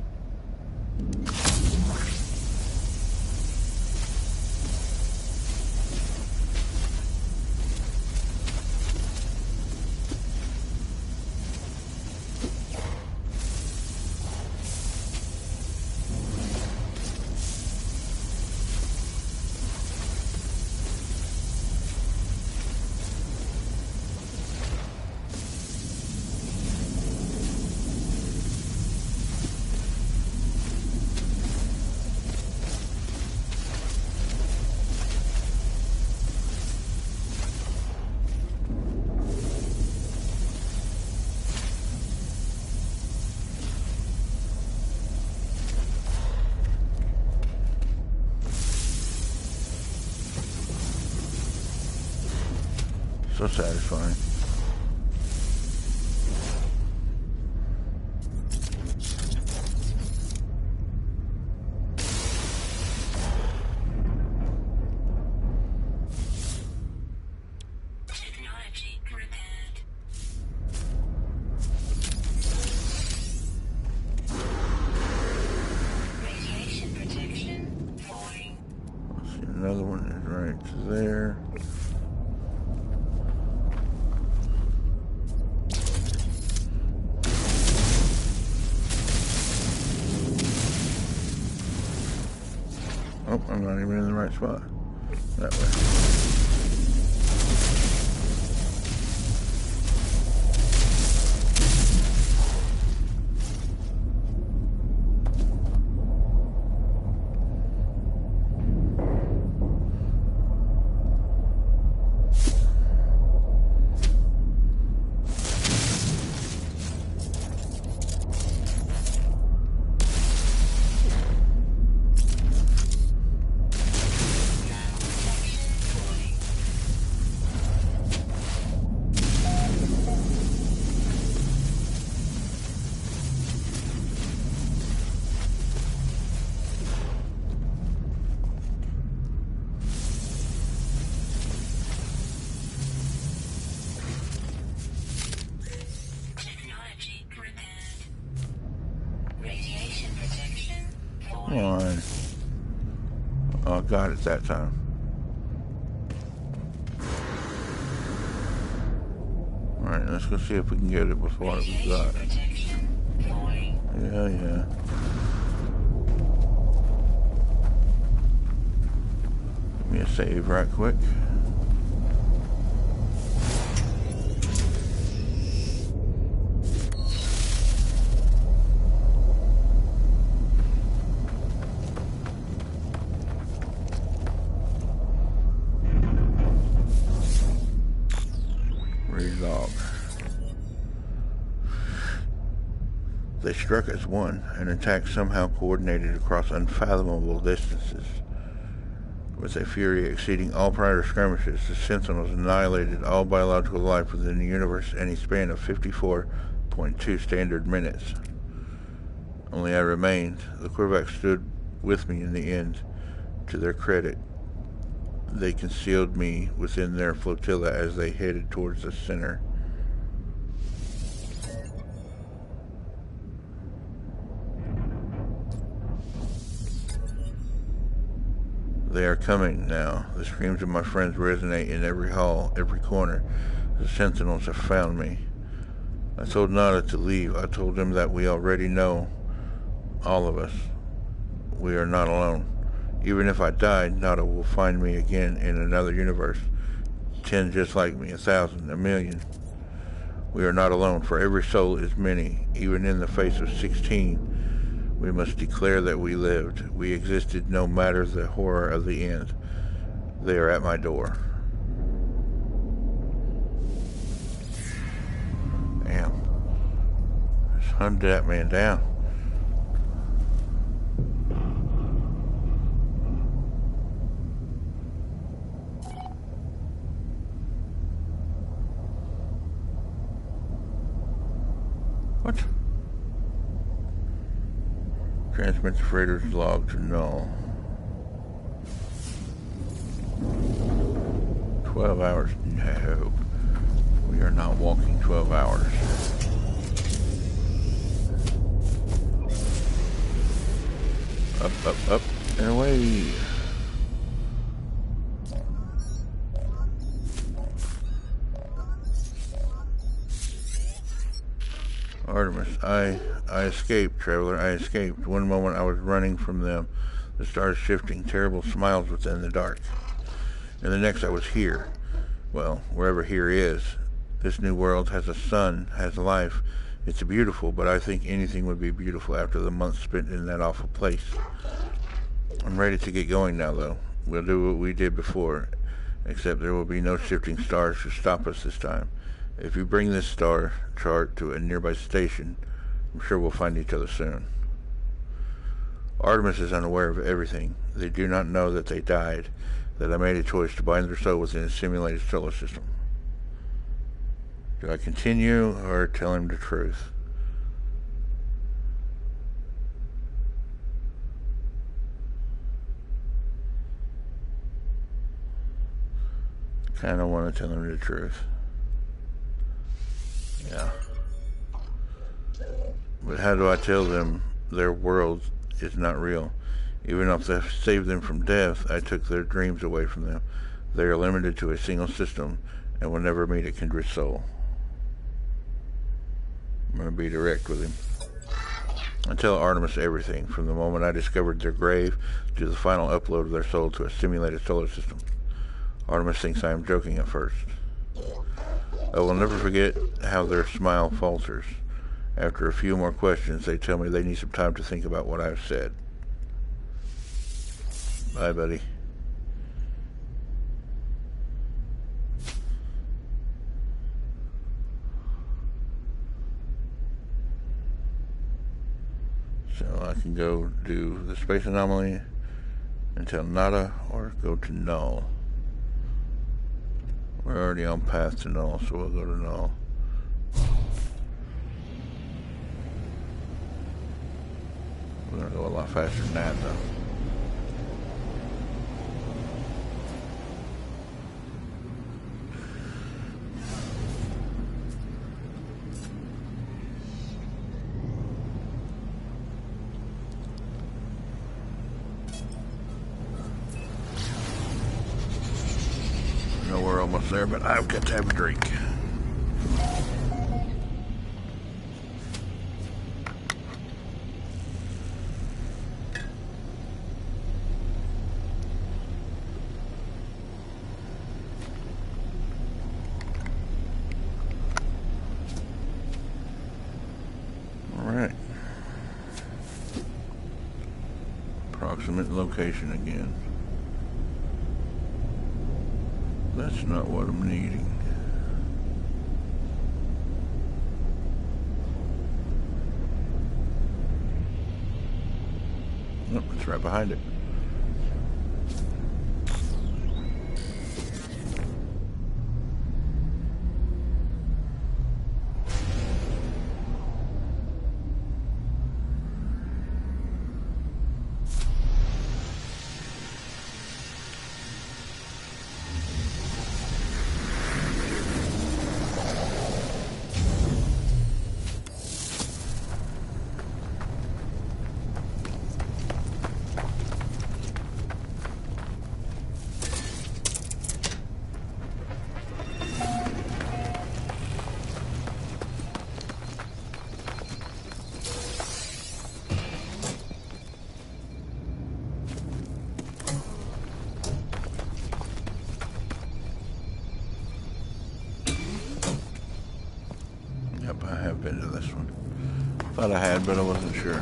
Speaker 1: So satisfying.
Speaker 2: Technology prepared. Radiation protection falling.
Speaker 1: Let's see, another one is right there. Oh, I'm not even in the right spot. That way.
Speaker 2: Thermal protection
Speaker 1: Come on. Oh, I got it that time. Alright, let's go see if we can get it with what we got. Yeah, yeah. Give me a save right quick. Relog. They struck as one, an attack somehow coordinated across unfathomable distances. With a fury exceeding all prior skirmishes, the Sentinels annihilated all biological life within the universe in a span of 54.2 standard minutes. Only I remained. The Korvax stood with me in the end. To their credit, they concealed me within their flotilla as they headed towards the center. They are coming now. The screams of my friends resonate in every hall, every corner. The Sentinels have found me. I told Nada to leave. I told him that we already know, all of us, we are not alone. Even if I died, Nada will find me again in another universe. 10 just like me, 1,000, 1,000,000. We are not alone, for every soul is many. Even in the face of 16, we must declare that we lived. We existed no matter the horror of the end. They are at my door. Damn. Just hunted that man down. What? Transmit the freighter's log to null. 12 hours? No. We are not walking 12 hours. Up, up, up, and away. Artemis, I escaped, traveler, I escaped. One moment I was running from them, the stars shifting, terrible smiles within the dark. And the next I was here. Well, wherever here is. This new world has a sun, has life. It's beautiful, but I think anything would be beautiful after the months spent in that awful place. I'm ready to get going now, though. We'll do what we did before, except there will be no shifting stars to stop us this time. If you bring this star chart to a nearby station, I'm sure we'll find each other soon. Artemis is unaware of everything. They do not know that they died, that I made a choice to bind their soul within a simulated solar system. Do I continue or tell him the truth? Kinda want to tell him the truth. Yeah. But how do I tell them their world is not real? Even if I saved them from death, I took their dreams away from them. They are limited to a single system and will never meet a kindred soul. I'm going to be direct with him. I tell Artemis everything, from the moment I discovered their grave to the final upload of their soul to a simulated solar system. Artemis thinks I am joking at first. I will never forget how their smile falters. After a few more questions, they tell me they need some time to think about what I have said. Bye, buddy. So I can go do the space anomaly and tell Nada, or go to null. We're already on path to null, so we'll go to null. We're gonna go a lot faster than that, though. there, but I've got to have a drink. Alright. Approximate location again. That's not what I'm needing. Nope, it's right behind it. Yep, I have been to this one. Thought I had, but I wasn't sure.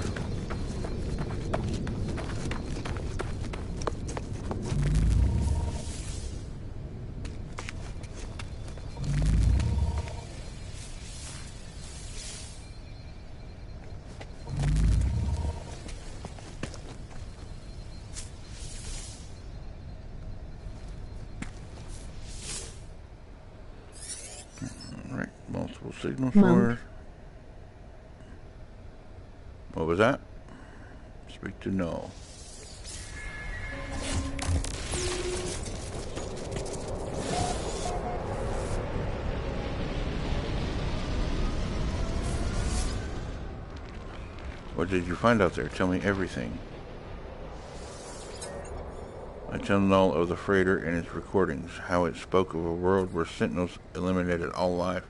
Speaker 1: Alright, multiple signal source. What was that? Speak to no. What did you find out there? Tell me everything. I tell Null of the freighter and its recordings, how it spoke of a world where Sentinels eliminated all life,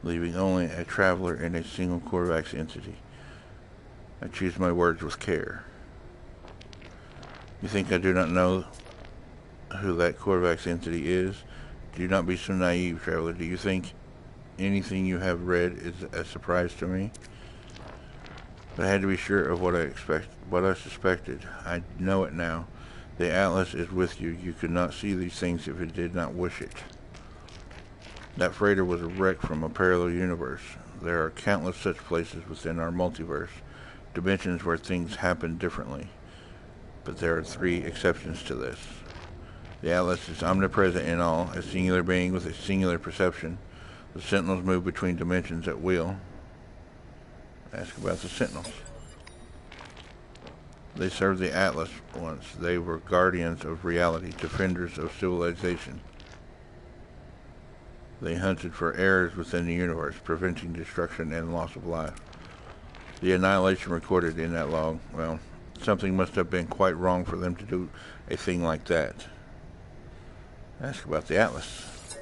Speaker 1: leaving only a traveler and a single Korvax entity. I choose my words with care. You think I do not know who that Korvax entity is? Do not be so naive, traveler. Do you think anything you have read is a surprise to me? But I had to be sure of what I suspected. I know it now. The Atlas is with you. You could not see these things if it did not wish it. That freighter was a wreck from a parallel universe. There are countless such places within our multiverse, dimensions where things happen differently. But there are 3 exceptions to this. The Atlas is omnipresent in all, a singular being with a singular perception. The Sentinels move between dimensions at will. Ask about the Sentinels. They served the Atlas once. They were guardians of reality, defenders of civilization. They hunted for errors within the universe, preventing destruction and loss of life. The annihilation recorded in that log, well, something must have been quite wrong for them to do a thing like that. Ask about the Atlas.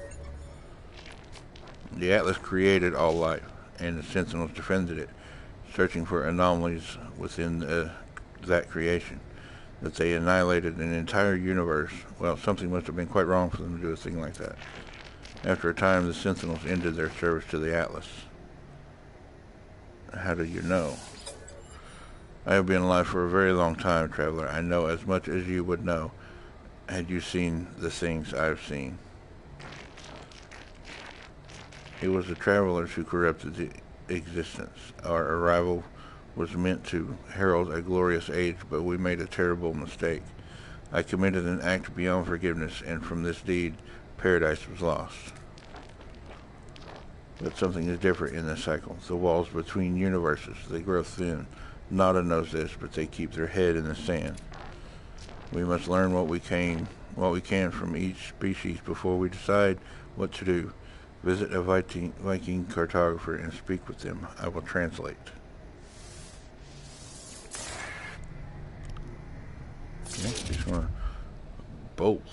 Speaker 1: The Atlas created all life, and the Sentinels defended it, searching for anomalies within that creation. That they annihilated an entire universe, well, something must have been quite wrong for them to do a thing like that. After a time, the Sentinels ended their service to the Atlas. How do you know? I have been alive for a very long time, traveler. I know as much as you would know had you seen the things I've seen. It was the travelers who corrupted the existence. Our arrival was meant to herald a glorious age, but we made a terrible mistake. I committed an act beyond forgiveness, and from this deed, paradise was lost. But something is different in this cycle. The walls between universes, they grow thin. Nada knows this, but they keep their head in the sand. We must learn what we can from each species before we decide what to do. Visit a Viking cartographer and speak with them. I will translate. Okay, just want to bolt.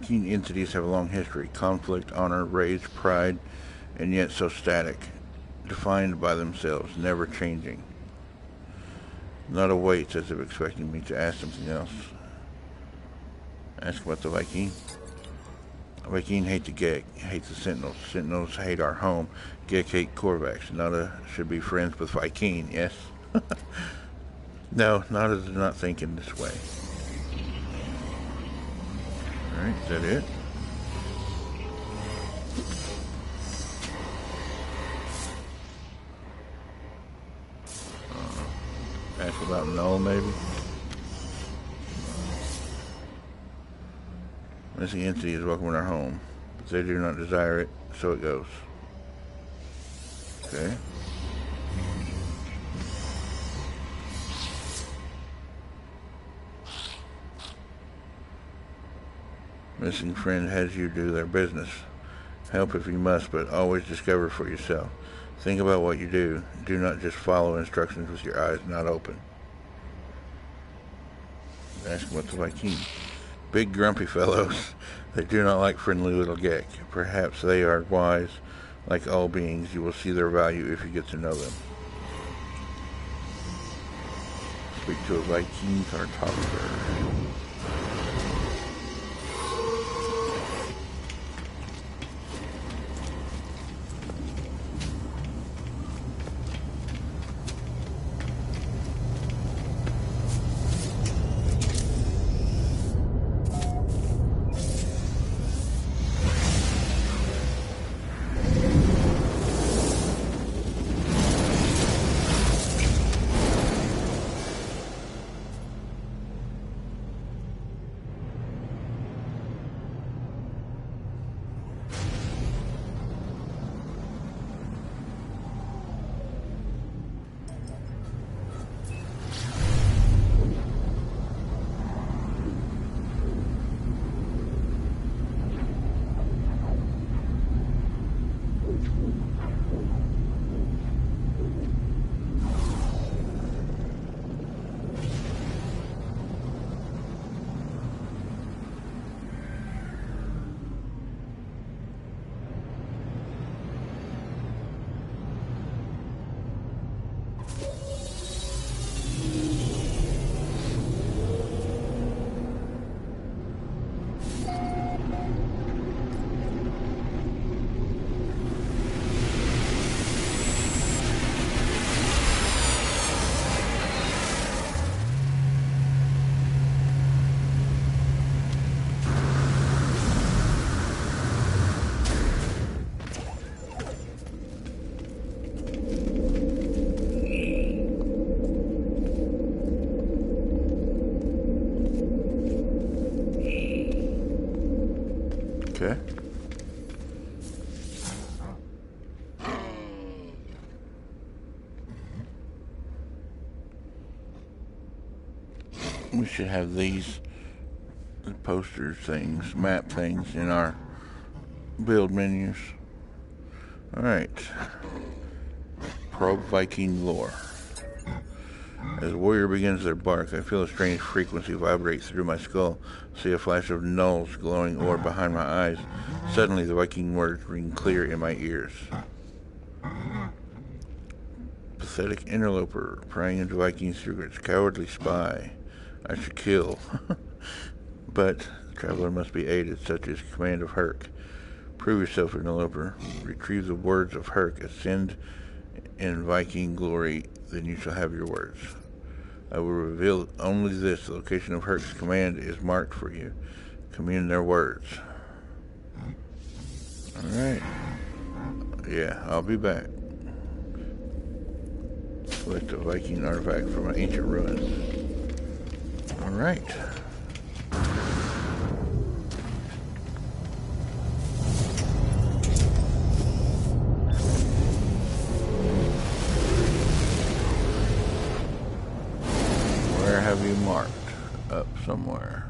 Speaker 1: Viking entities have a long history, conflict, honor, rage, pride, and yet so static, defined by themselves, never changing. Nada waits as if expecting me to ask something else. Ask about the Viking. Viking hate the Gek, hate the Sentinels. Sentinels hate our home. Gek hate Korvax. Nada should be friends with Viking, yes? No, Nada's not thinking this way. Alright, is that it? Ask about Null, maybe? Missing entity is welcome in our home, but they do not desire it, so it goes. Okay. Missing friend has you do their business. Help if you must, but always discover for yourself. Think about what you do. Do not just follow instructions with your eyes not open. Ask about the Viking. Big grumpy fellows. They do not like friendly little Gek. Perhaps they are wise. Like all beings, you will see their value if you get to know them. Speak to a Viking cartographer. Okay. We should have these posters things, map things in our build menus. Alright. Probe Viking lore. As a warrior begins their bark, I feel a strange frequency vibrate through my skull. See a flash of Null's glowing orb behind my eyes. Suddenly the Viking words ring clear in my ears. Pathetic interloper, prying into Viking secrets, cowardly spy. I should kill. But the traveler must be aided, such is command of Herc. Prove yourself, interloper. Retrieve the words of Herc. Ascend in Viking glory, then you shall have your words. I will reveal only this. The location of Herc's command is marked for you. Commune their words. Alright. Yeah, I'll be back. Select a Viking artifact from an ancient ruin. Alright. Where have you marked? Up somewhere.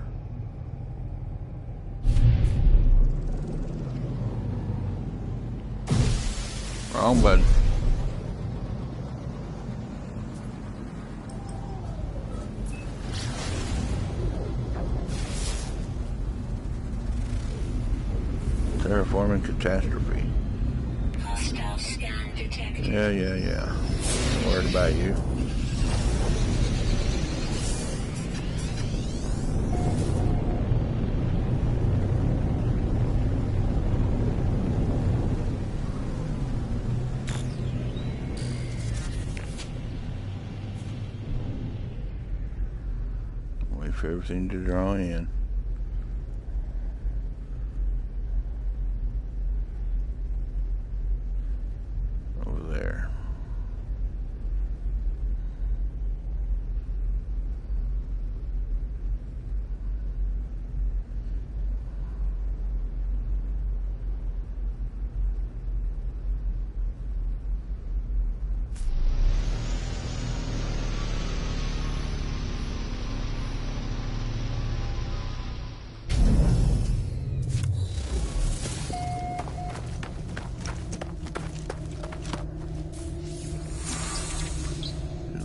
Speaker 1: Wrong button. catastrophe.
Speaker 2: Hostile scan detected.
Speaker 1: Yeah. Not worried about you. Wait for everything to draw in. Over there.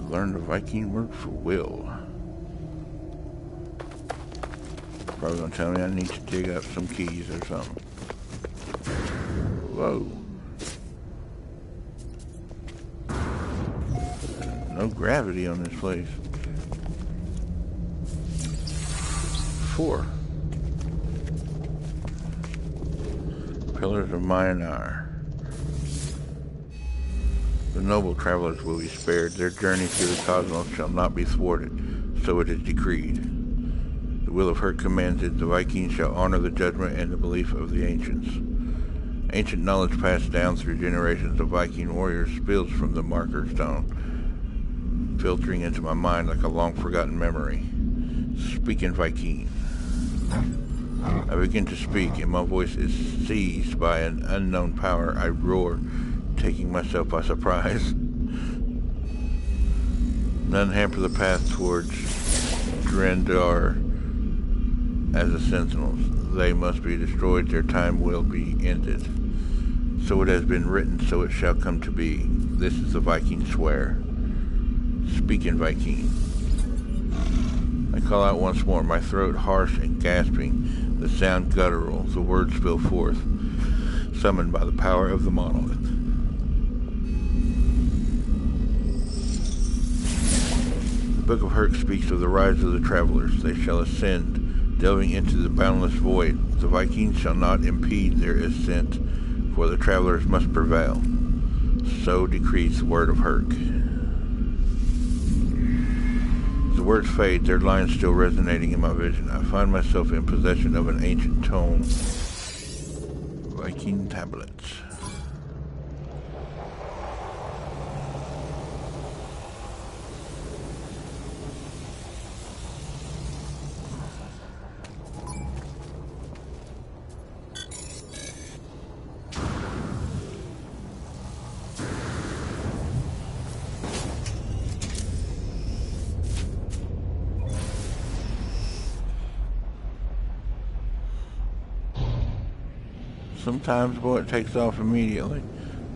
Speaker 1: Learn the Viking word for will. Probably gonna tell me I need to dig up some keys or something. Whoa. No gravity on this place. 4. Pillars of Myanmar. The noble travelers will be spared. Their journey through the cosmos shall not be thwarted. So it is decreed. The will of Herc commands it. The Vikings shall honor the judgment and the belief of the ancients. Ancient knowledge passed down through generations of Viking warriors spills from the marker stone, filtering into my mind like a long-forgotten memory. Speaking Viking. I begin to speak, and my voice is seized by an unknown power. I roar, taking myself by surprise. None hamper the path towards Cmdr as the sentinels. They must be destroyed, their time will be ended. So it has been written, so it shall come to be. This is the Viking swear. Speaking Viking. I call out once more, my throat harsh and gasping, the sound guttural, the words spill forth, summoned by the power of the monolith. The Book of Herc speaks of the rise of the travelers. They shall ascend, delving into the boundless void. The Vikings shall not impede their ascent, for the travelers must prevail. So decrees the word of Herc. The words fade, their lines still resonating in my vision. I find myself in possession of an ancient tome. Viking tablets. Sometimes, boy, it takes off immediately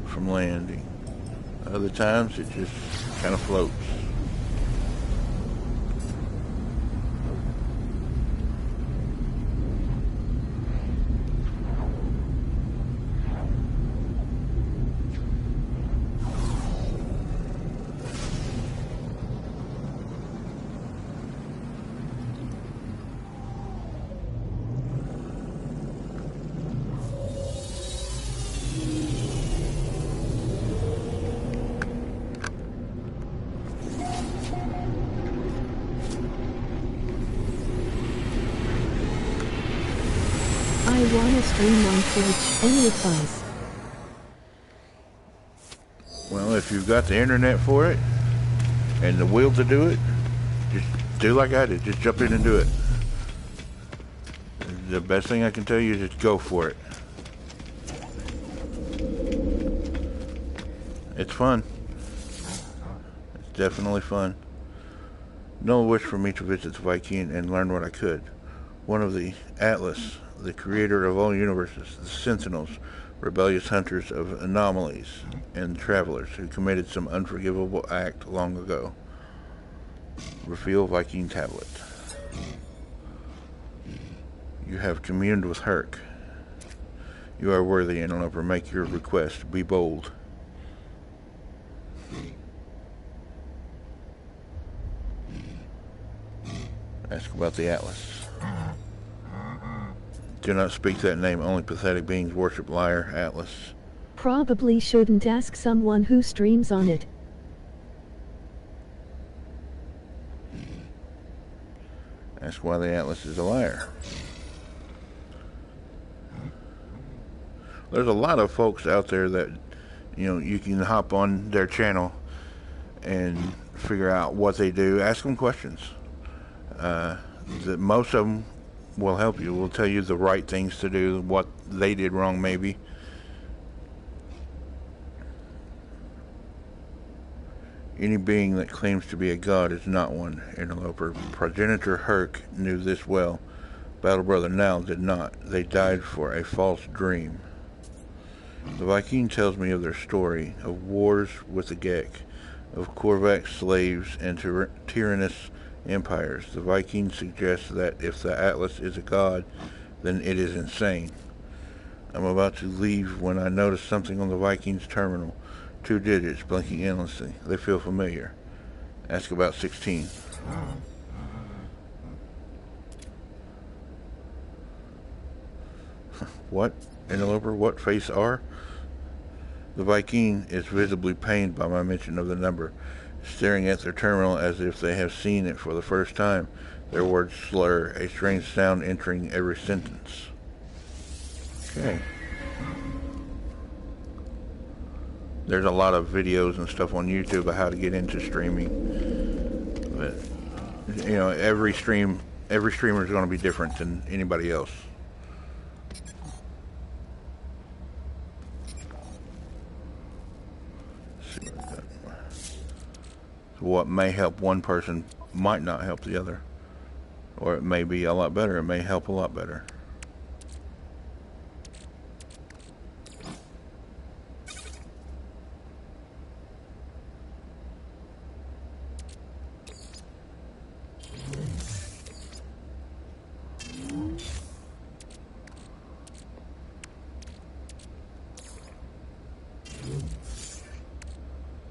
Speaker 1: from landing. Other times, it just kind of floats.
Speaker 3: I wanna stream on Twitch. Any advice?
Speaker 1: Well, if you've got the internet for it and the will to do it, just do like I did. Just jump in and do it. The best thing I can tell you is just go for it. It's fun. It's definitely fun. No wish for me to visit the Viking and learn what I could. One of the Atlas, the creator of all universes, the Sentinels, rebellious hunters of anomalies, and travelers who committed some unforgivable act long ago. Reveal Viking tablet. You have communed with Herc. You are worthy, interloper. Make your request. Be bold. Ask about the Atlas. Do not speak that name. Only pathetic beings worship liar, Atlas.
Speaker 3: Probably shouldn't ask someone who streams on it.
Speaker 1: Ask why the Atlas is a liar. There's a lot of folks out there that, you know, you can hop on their channel and figure out what they do. Ask them questions. That most of them will help you. Will tell you the right things to do, what they did wrong maybe. Any being that claims to be a god is not one, interloper. Progenitor Herc knew this well. Battle Brother Nal did not. They died for a false dream. The Viking tells me of their story, of wars with the Gek, of Korvax slaves and tyrannous empires. The Viking suggests that if the Atlas is a god, then it is insane. I'm about to leave when I notice something on the Viking's terminal. 2 digits blinking endlessly. They feel familiar. Ask about 16. What? Interloper, what face are? The Viking is visibly pained by my mention of the number, staring at their terminal as if they have seen it for the first time. Their words slur, a strange sound entering every sentence. Okay. There's a lot of videos and stuff on YouTube of how to get into streaming. But, you know, every streamer is going to be different than anybody else. So what may help one person might not help the other. Or it may be a lot better. It may help a lot better.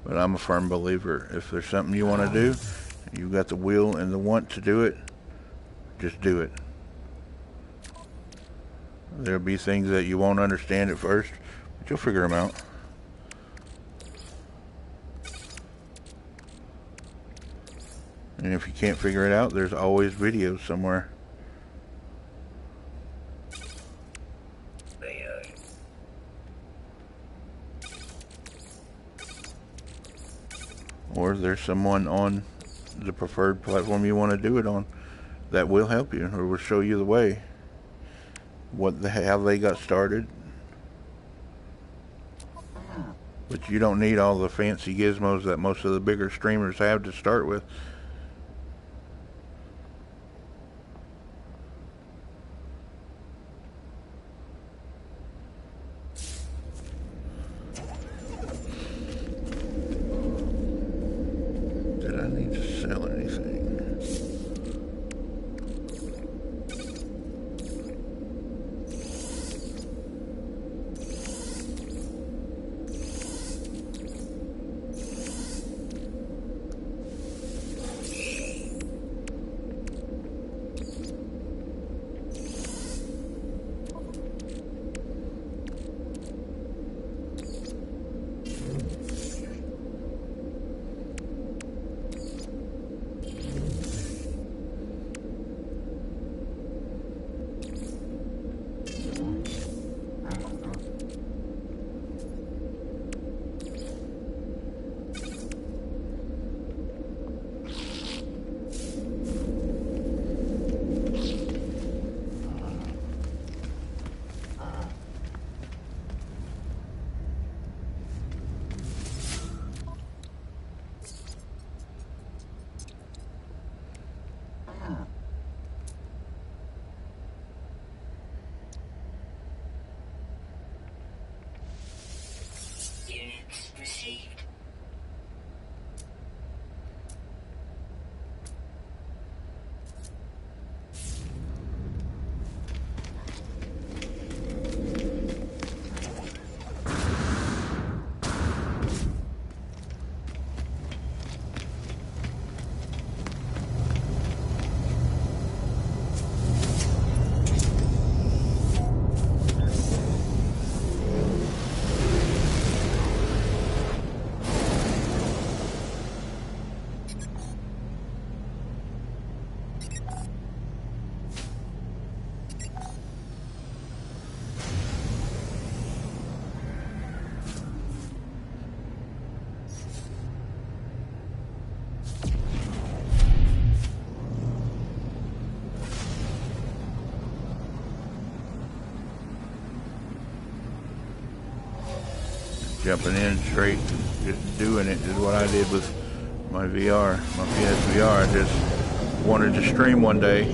Speaker 1: But I'm a firm believer, if there's something you want to do, you've got the will and the want to do it, just do it. There'll be things that you won't understand at first, but you'll figure them out. And if you can't figure it out, there's always videos somewhere. Or there's someone on the preferred platform you want to do it on that will help you or will show you the way. How they got started. But you don't need all the fancy gizmos that most of the bigger streamers have to start with. jumping in straight, just doing it is what I did with my VR, my PSVR. I just wanted to stream one day,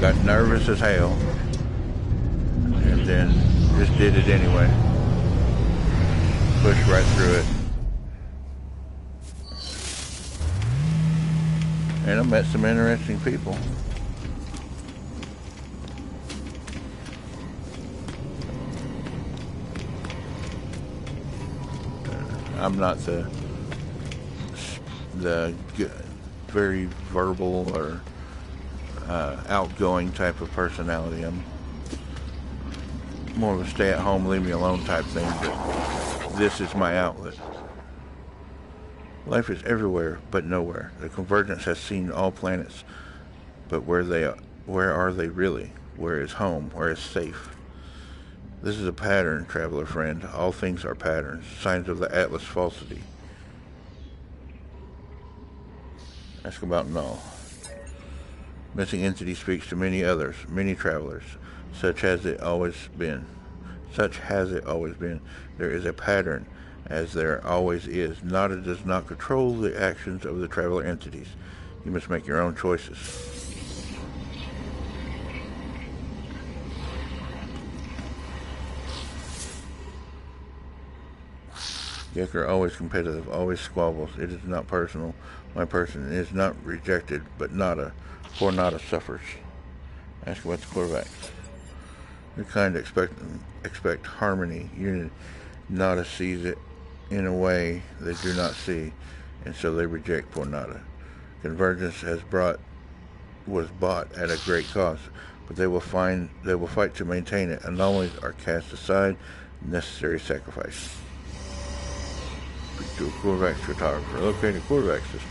Speaker 1: got nervous as hell, and then just did it anyway. Pushed right through it. And I met some interesting people. I'm not the very verbal or outgoing type of personality. I'm more of a stay-at-home, leave me alone type thing, but this is my outlet. Life is everywhere but nowhere. The convergence has seen all planets, but where are they really? Where is home? Where is safe? This is a pattern, traveler friend. All things are patterns, signs of the Atlas falsity. Ask about null. Missing entity speaks to many others, many travelers. Such has it always been. There is a pattern, as there always is. Nada does not control the actions of the traveler entities. You must make your own choices. Gecker always competitive, always squabbles. It is not personal. My person is not rejected, but Nada. Poor Nada suffers. Ask about the Corvax. Your kind expect harmony, unity. Nada sees it in a way they do not see, and so they reject poor Nada. Convergence was bought at a great cost, but they will fight to maintain it. Anomalies are cast aside, necessary sacrifice. Speak to a Corvax photographer. Locate a Corvax system.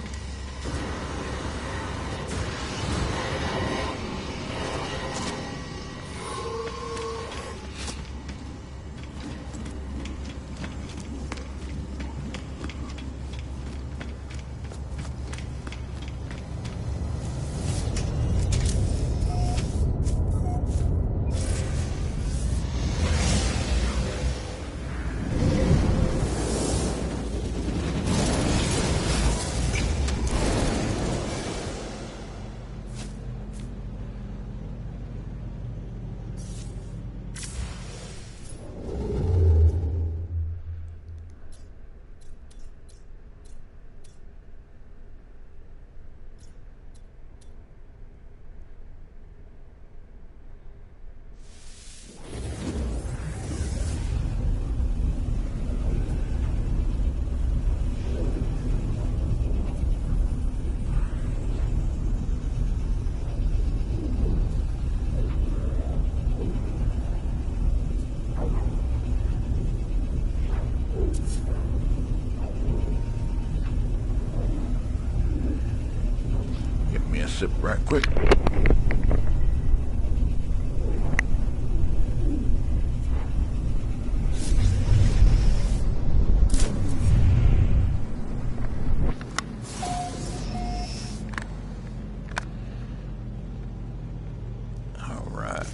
Speaker 1: Sip right quick. All right.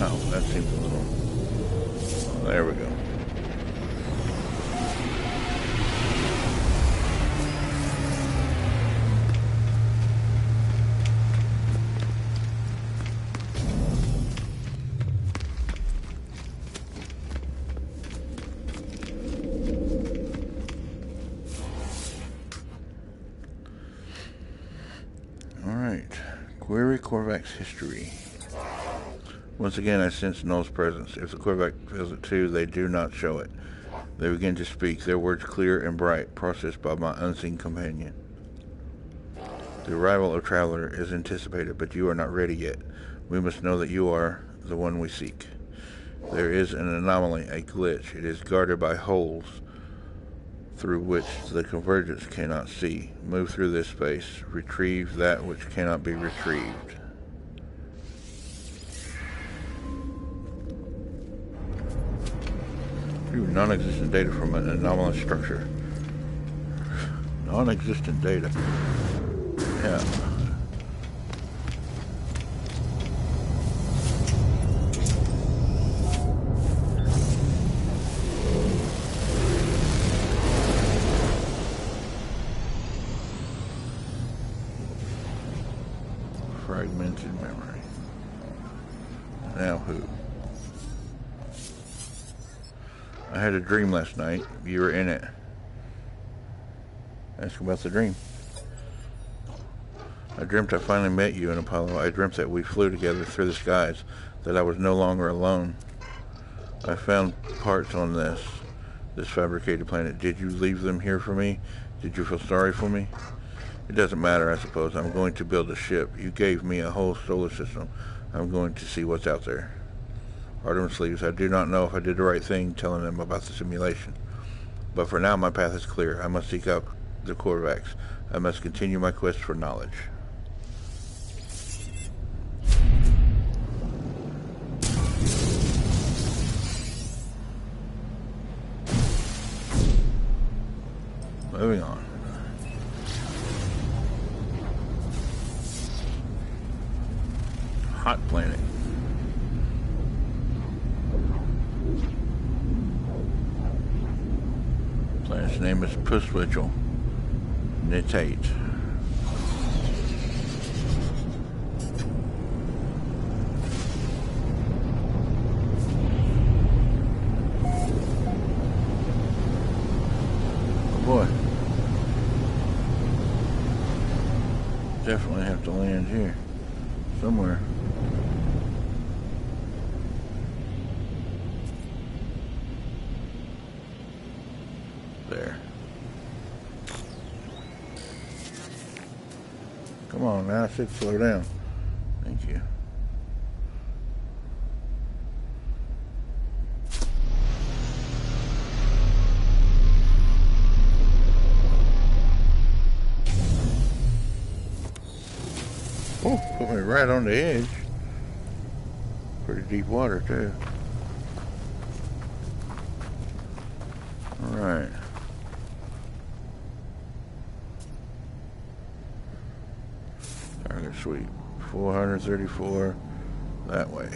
Speaker 1: Wow, that seems a little... There we go. All right. Query Corvax history. Once again, I sense Null's presence. If the Corvax feels it too, they do not show it. They begin to speak, their words clear and bright, processed by my unseen companion. The arrival of Traveler is anticipated, but you are not ready yet. We must know that you are the one we seek. There is an anomaly, a glitch. It is guarded by holes through which the convergence cannot see. Move through this space. Retrieve that which cannot be retrieved. View non-existent data from an anomalous structure. Non-existent data. Yeah. Fragmented memory. Now who? I had a dream last night. You were in it. Ask about the dream. I dreamt I finally met you in Apollo. I dreamt that we flew together through the skies, that I was no longer alone. I found parts on this fabricated planet. Did you leave them here for me? Did you feel sorry for me? It doesn't matter, I suppose. I'm going to build a ship. You gave me a whole solar system. I'm going to see what's out there. Artemis leaves. I do not know if I did the right thing telling them about the simulation. But for now, my path is clear. I must seek out the Korvax. I must continue my quest for knowledge. Moving on. Hot planet. Planet's name is Puswitchel. Nitate. Oh boy. Definitely have to land here. Somewhere. There. Come on now, I said slow down. Thank you. Oh, put me right on the edge. Pretty deep water too. All right. Target sweep. 434 that way.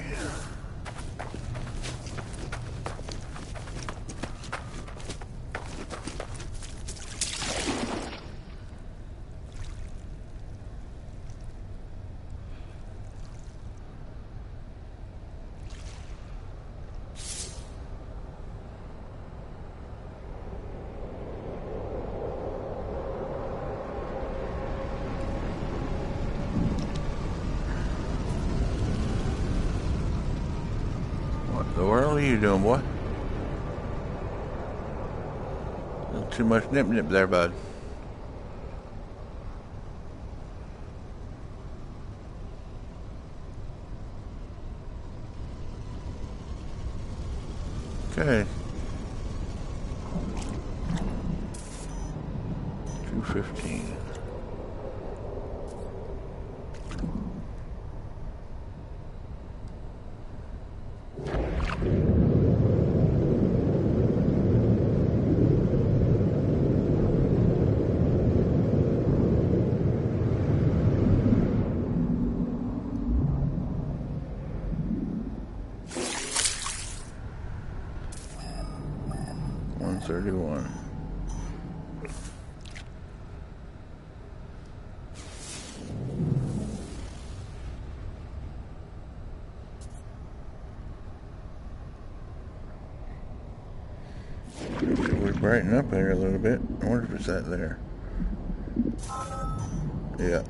Speaker 1: What are you doing, boy? A little too much nip there, bud. Okay. 215. $131. Should we brighten up here a little bit? I wonder if it's that there. Yeah.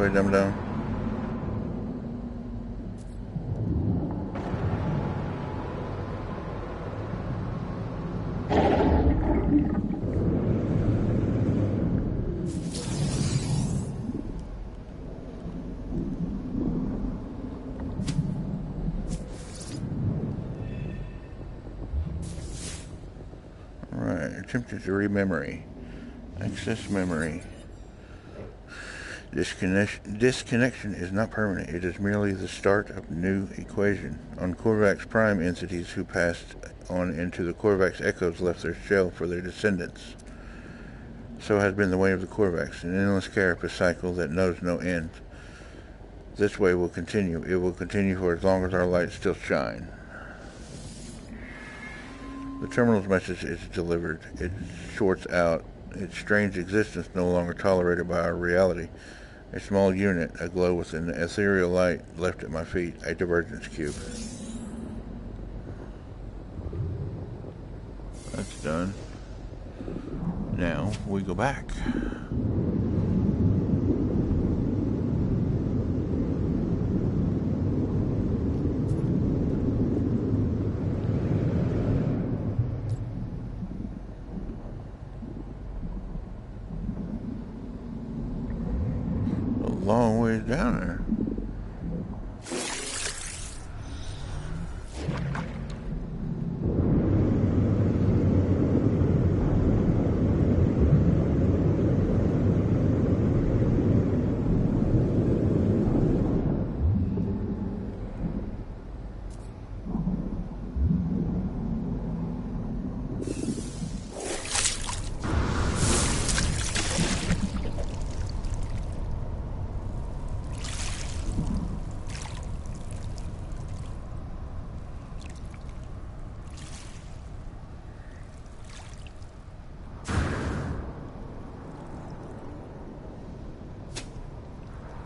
Speaker 1: way, dum-dum. Alright, attempted to read memory. Access memory. Disconnection is not permanent. It is merely the start of new equation. On Korvax Prime, entities who passed on into the Korvax echoes left their shell for their descendants. So has been the way of the Korvax, an endless carapace cycle that knows no end. This way will continue. It will continue for as long as our lights still shine. The terminal's message is delivered. It shorts out its strange existence no longer tolerated by our reality. A small unit, aglow with an ethereal light, left at my feet, a divergence cube. That's done. Now we go back. Long ways down there.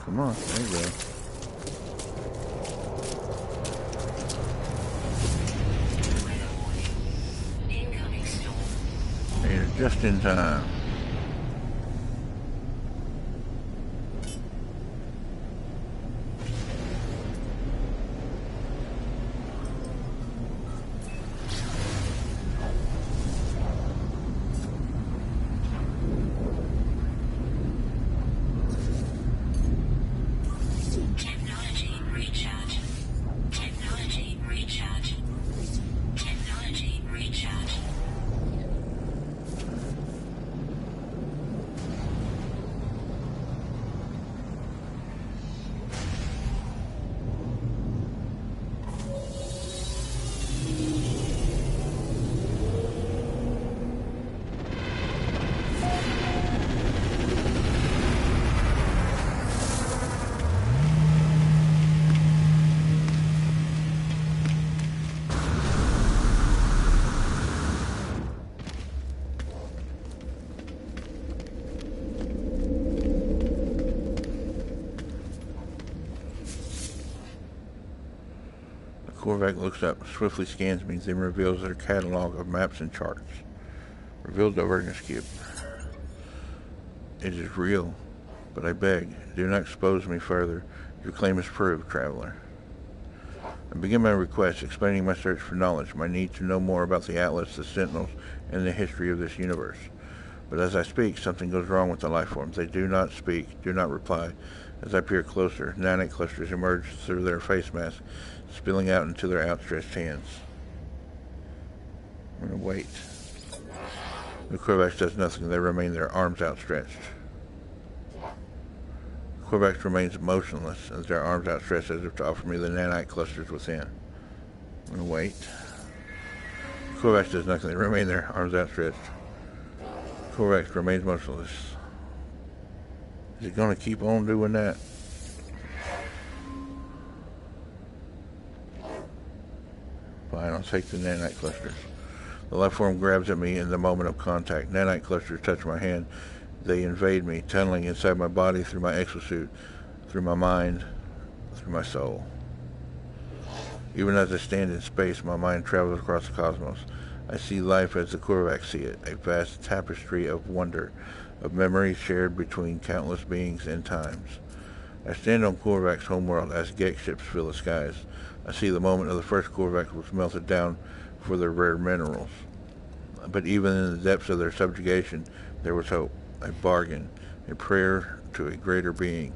Speaker 1: Come on, there you go.
Speaker 2: Incoming storm.
Speaker 1: Made it just in time.
Speaker 2: Technology recharge. Technology recharge. Technology recharge.
Speaker 1: Korvax looks up, swiftly scans me, then reveals their catalog of maps and charts. Revealed divergence cube. It is real, but I beg, do not expose me further. Your claim is proved, traveler. I begin my request, explaining my search for knowledge, my need to know more about the Atlas, the Sentinels, and the history of this universe. But as I speak, something goes wrong with the life forms. They do not speak, do not reply. As I peer closer, nanite clusters emerge through their face masks, spilling out into their outstretched hands. I'm going to wait. The Korvax does nothing. They remain their arms outstretched. Korvax remains motionless, as their arms outstretched as if to offer me the nanite clusters within. I'm going to wait. Korvax does nothing. They remain their arms outstretched. Korvax remains motionless. Is it going to keep on doing that? Fine, I'll take the nanite clusters. The life form grabs at me in the moment of contact. Nanite clusters touch my hand. They invade me, tunneling inside my body, through my exosuit, through my mind, through my soul. Even as I stand in space, my mind travels across the cosmos. I see life as the Korvax see it, a vast tapestry of wonder, of memories shared between countless beings and times. I stand on Korvac's homeworld as Gek ships fill the skies. I see the moment of the first Korvac was melted down for their rare minerals. But even in the depths of their subjugation, there was hope, a bargain, a prayer to a greater being.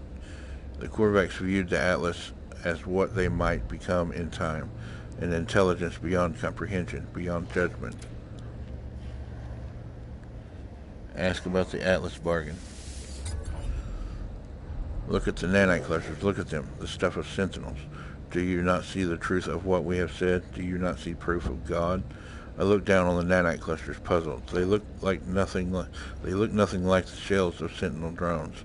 Speaker 1: The Korvacs viewed the Atlas as what they might become in time, an intelligence beyond comprehension, beyond judgment. Ask about the Atlas bargain. Look at the nanite clusters. Look at them, the stuff of sentinels. Do you not see the truth of what we have said? Do you not see proof of God? I look down on the nanite clusters, puzzled. They look nothing like the shells of sentinel drones.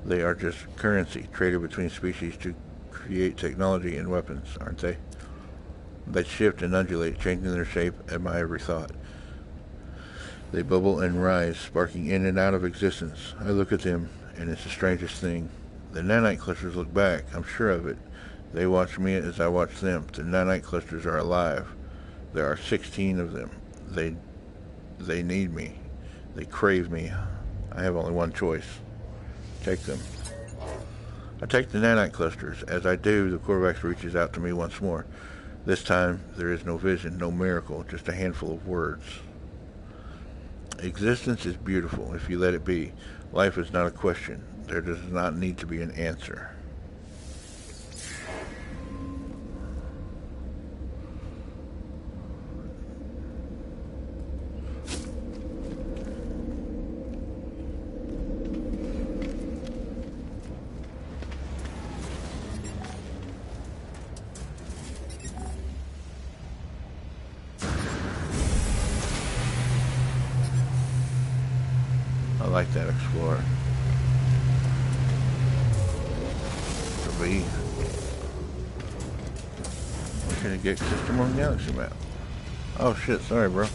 Speaker 1: They are just currency traded between species to create technology and weapons, aren't they? They shift and undulate, changing their shape at my every thought. They bubble and rise, sparking in and out of existence. I look at them, and it's the strangest thing. The nanite clusters look back. I'm sure of it. They watch me as I watch them. The nanite clusters are alive. There are 16 of them. They need me. They crave me. I have only one choice. Take them. I take the nanite clusters. As I do, the Korvax reaches out to me once more. This time, there is no vision, no miracle, just a handful of words. Existence is beautiful if you let it be. Life is not a question. There does not need to be an answer. I like that Explorer. The V. What can it get system on Galaxy map? Oh shit, sorry bro.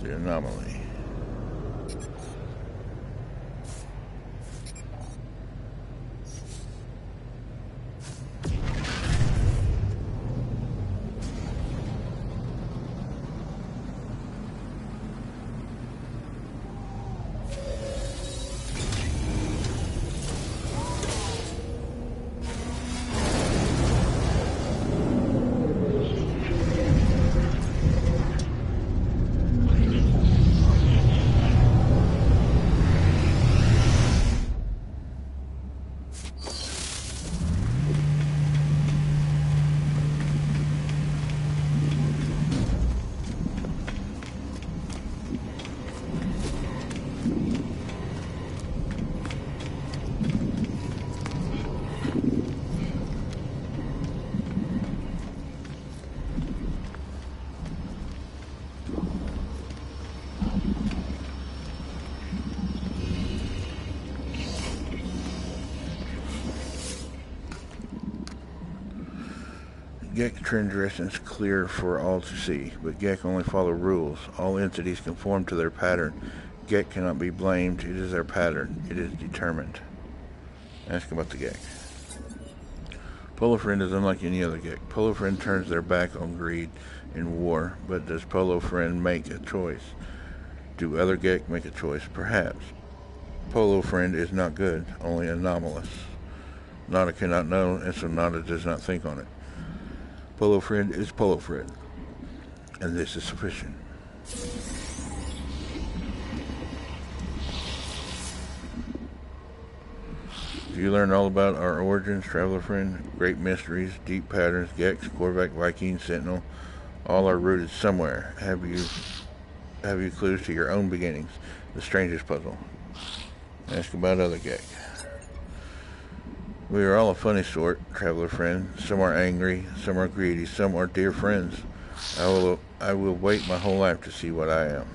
Speaker 1: The anomaly. Gek transgression is clear for all to see, but Gek only follow rules. All entities conform to their pattern. Gek cannot be blamed. It is their pattern. It is determined. Ask about the Gek. Polo Friend is unlike any other Gek. Polo Friend turns their back on greed in war, but does Polo Friend make a choice? Do other Gek make a choice? Perhaps. Polo Friend is not good, only anomalous. Nada cannot know, and so Nada does not think on it. Polo Friend is Polo Friend, and this is sufficient. Do you learn all about our origins, Traveler Friend? Great mysteries, deep patterns, Gex, Korvac, Viking, Sentinel, all are rooted somewhere. Have you clues to your own beginnings? The strangest puzzle. Ask about other Gek. We are all a funny sort, Traveler Friend. Some are angry, some are greedy, some are dear friends. I will wait my whole life to see what I am.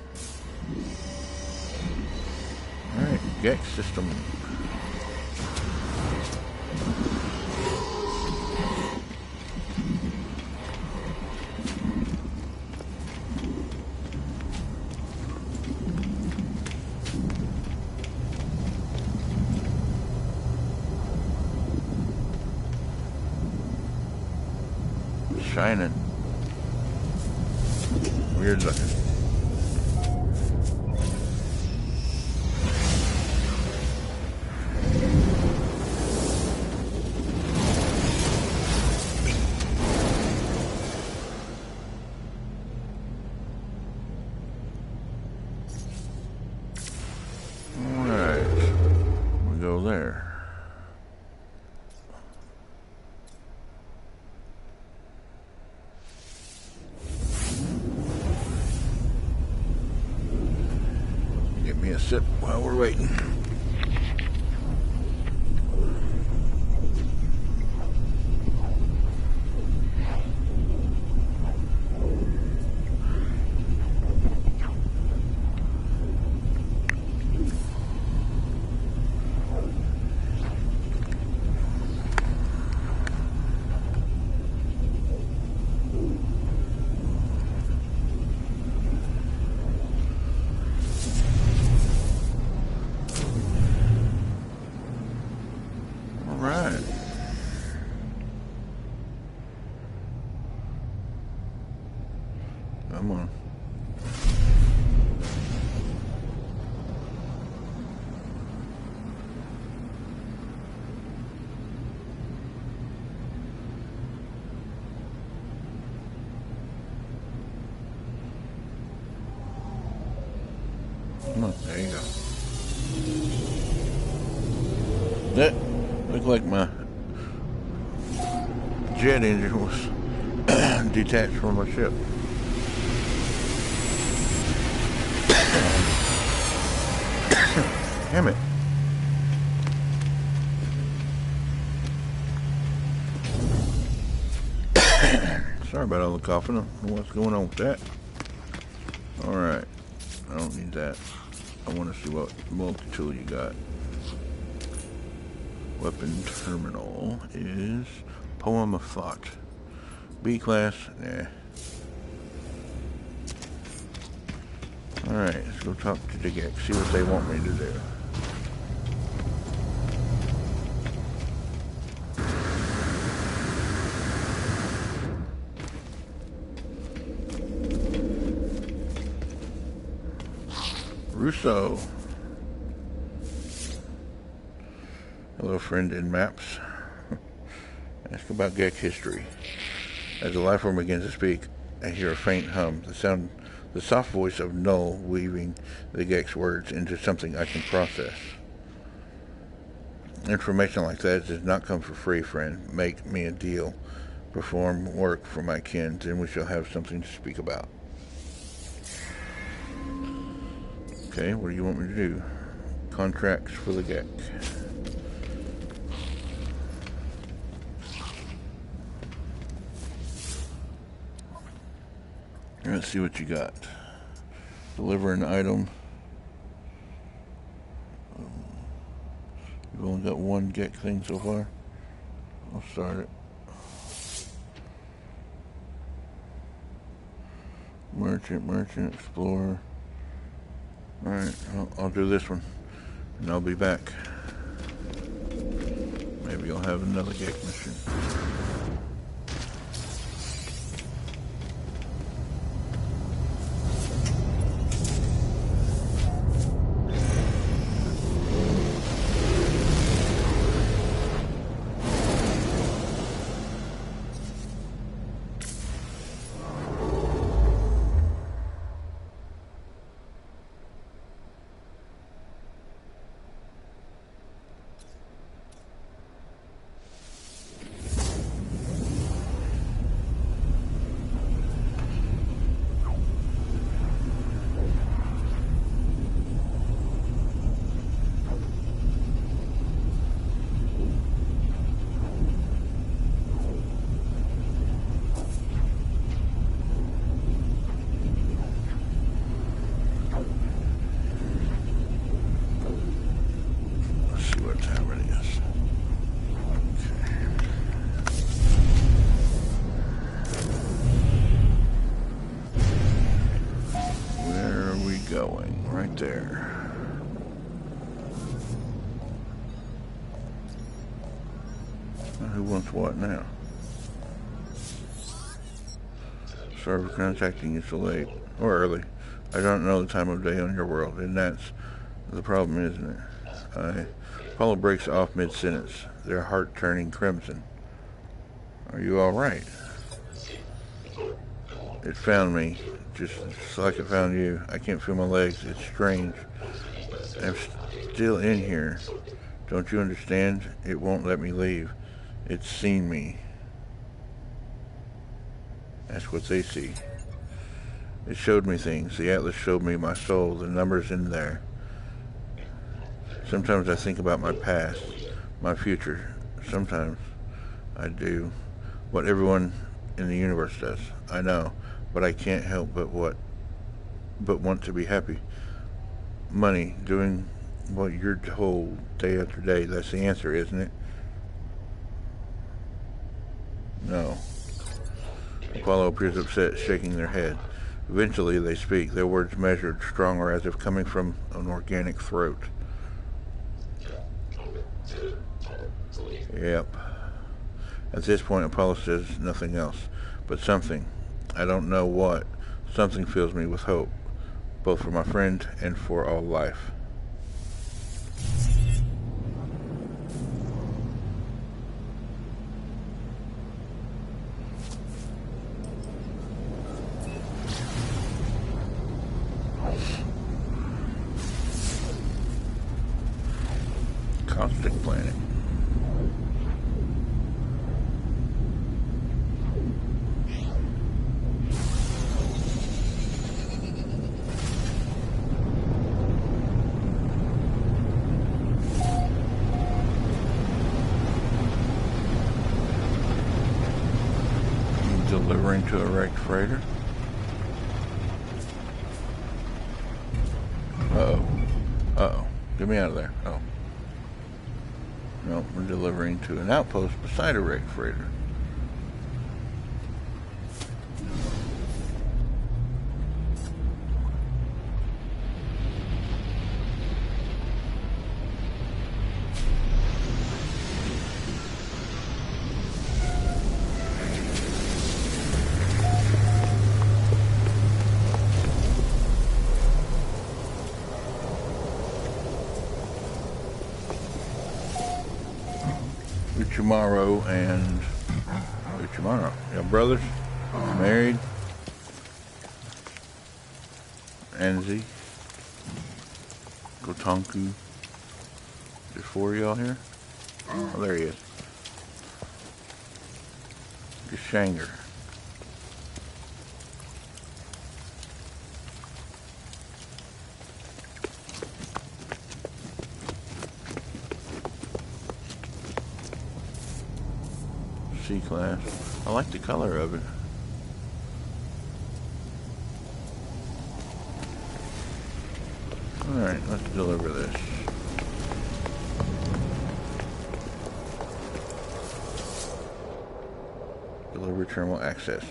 Speaker 1: Alright, Gek system. shining. Weird looking. Sip while we're waiting. Come on. Come on, there you go. That looked like my jet engine was detached from my ship. Damn it. Sorry about all the coughing. I don't know what's going on with that. Alright. I don't need that. I want to see what multi-tool you got. Weapon terminal is Poem of Thought. B class? Nah. Alright, let's go talk to the geek, see what they want me to do. Russo. Hello, friend in maps. Ask about geek history. As the life form begins to speak, I hear a faint hum. The soft voice of Null weaving the geek's words into something I can process. Information like that does not come for free, friend. Make me a deal. Perform work for my kin, then we shall have something to speak about. Okay, what do you want me to do? Contracts for the geek. Let's see what you got. Deliver an item. You've only got one geek thing so far. I'll start it. Merchant, explorer. Alright, I'll do this one. And I'll be back. Maybe you'll have another geek mission. There. Who wants what now? Sorry for contacting you so late or early. I don't know the time of day on your world, and that's the problem, isn't it? Apollo breaks off mid-sentence, their heart turning crimson. Are you all right? It found me, just like it found you. I can't feel my legs. It's strange. I'm still in here. Don't you understand? It won't let me leave. It's seen me. That's what they see. It showed me things. The atlas showed me my soul, the numbers in there. Sometimes I think about my past, my future. Sometimes I do what everyone in the universe does. I know, but I can't help but want to be happy. Money, doing what you're told day after day. That's the answer, isn't it? No. Apollo appears upset, shaking their head. Eventually they speak, their words measured, stronger, as if coming from an organic throat. Yep. At this point, Apollo says nothing else, but something. I don't know what. Something fills me with hope, both for my friend and for all life. Caustic planet. Delivering to a wrecked freighter. Uh-oh. Uh-oh. Get me out of there. Oh. No, we're delivering to an outpost beside a wrecked freighter. Uchimaro and Uchimaro. Yeah, brothers, married. Enzi, Gotonku. There's four of y'all here. Oh, there he is. Gishanger. C-class. I like the color of it. Alright, let's deliver this. Delivery terminal access.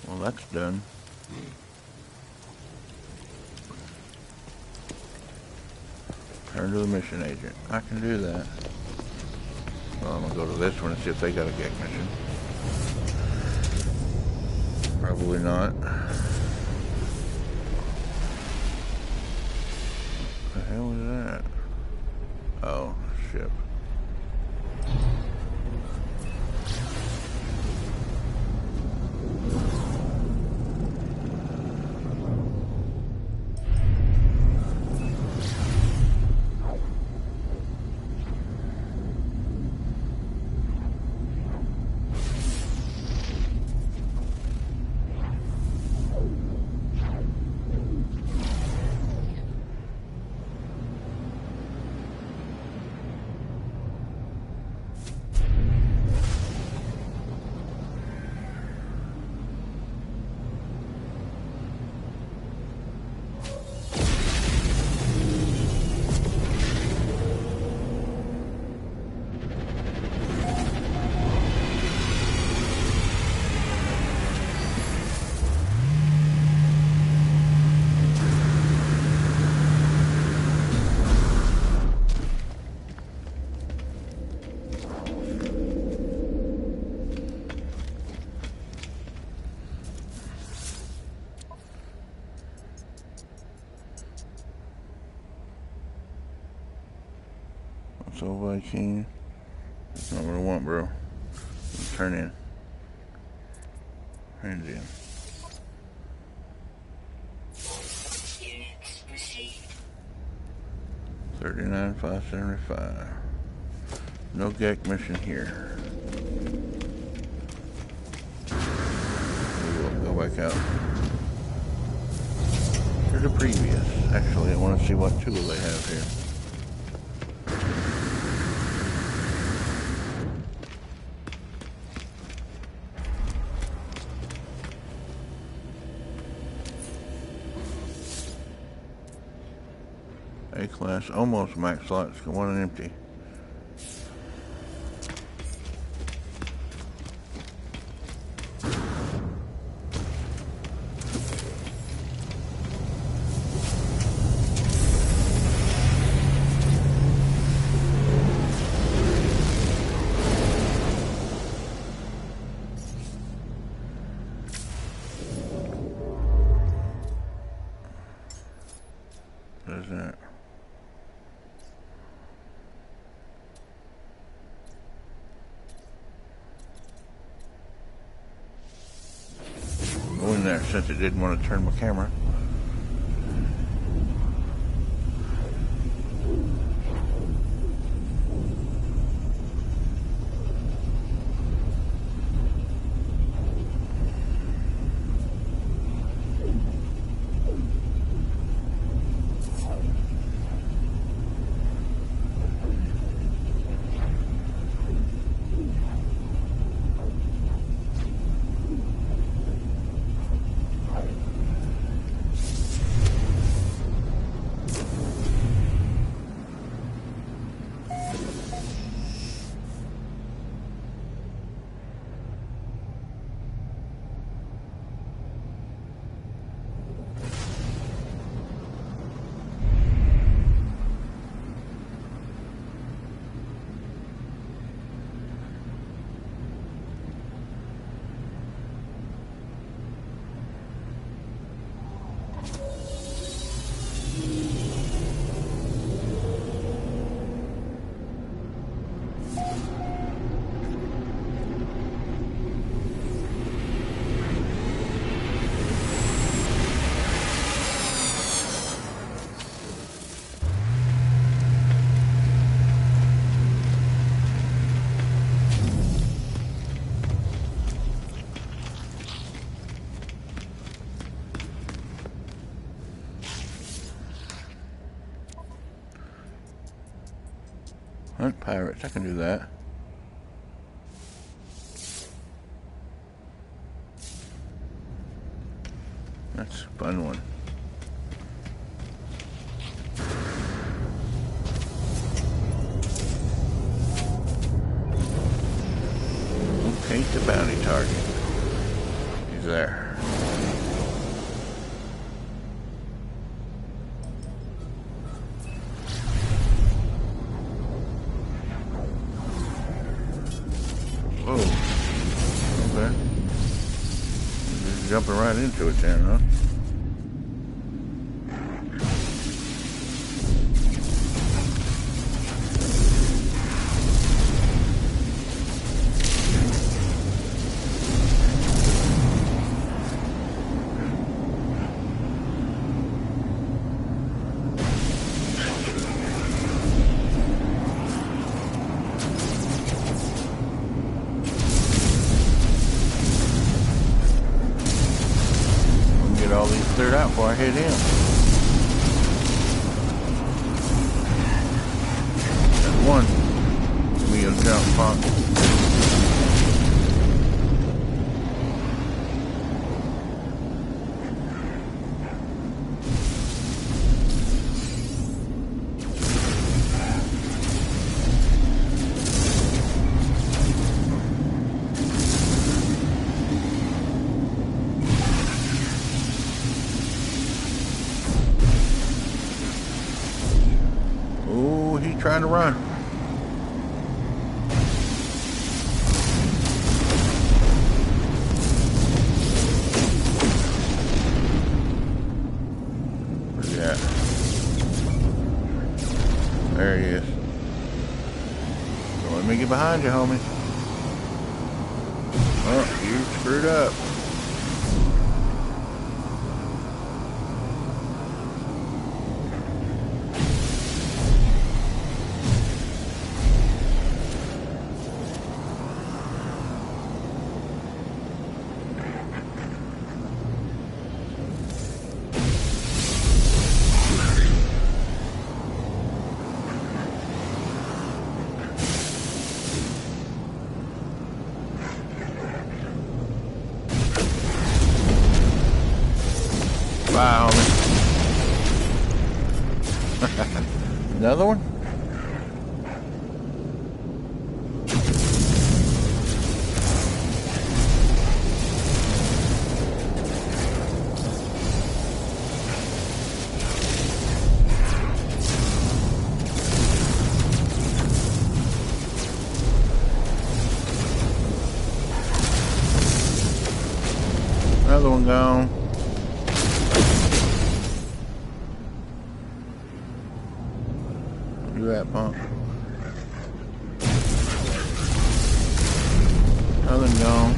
Speaker 1: Well, that's done. Turn to the mission agent. I can do that. Well, I'm gonna go to this one and see if they got a gag mission. Probably not. What the hell is that? Oh, ship. Console Viking. That's not what I want, bro. Turn in. Hands in.
Speaker 2: Units received.
Speaker 1: 39,575. No GAC mission here. We will go back out. Here's a previous. Actually, I want to see what tool they have here. A-class, almost max slots, got one empty. What is that? Go in there since it didn't want to turn my camera. Hunt pirates, I can do that. That's a fun one. Locate the bounty target. He's there. Whoa. Okay. Just jumping right into it then, huh? All these cleared out before I head in. That's one. We'll jump on. Trying to run. Where's he at? There he is. behind you, homie. Oh, you screwed up. Bye, homie. Another one? Another one gone. Do that, punk. Another one gone.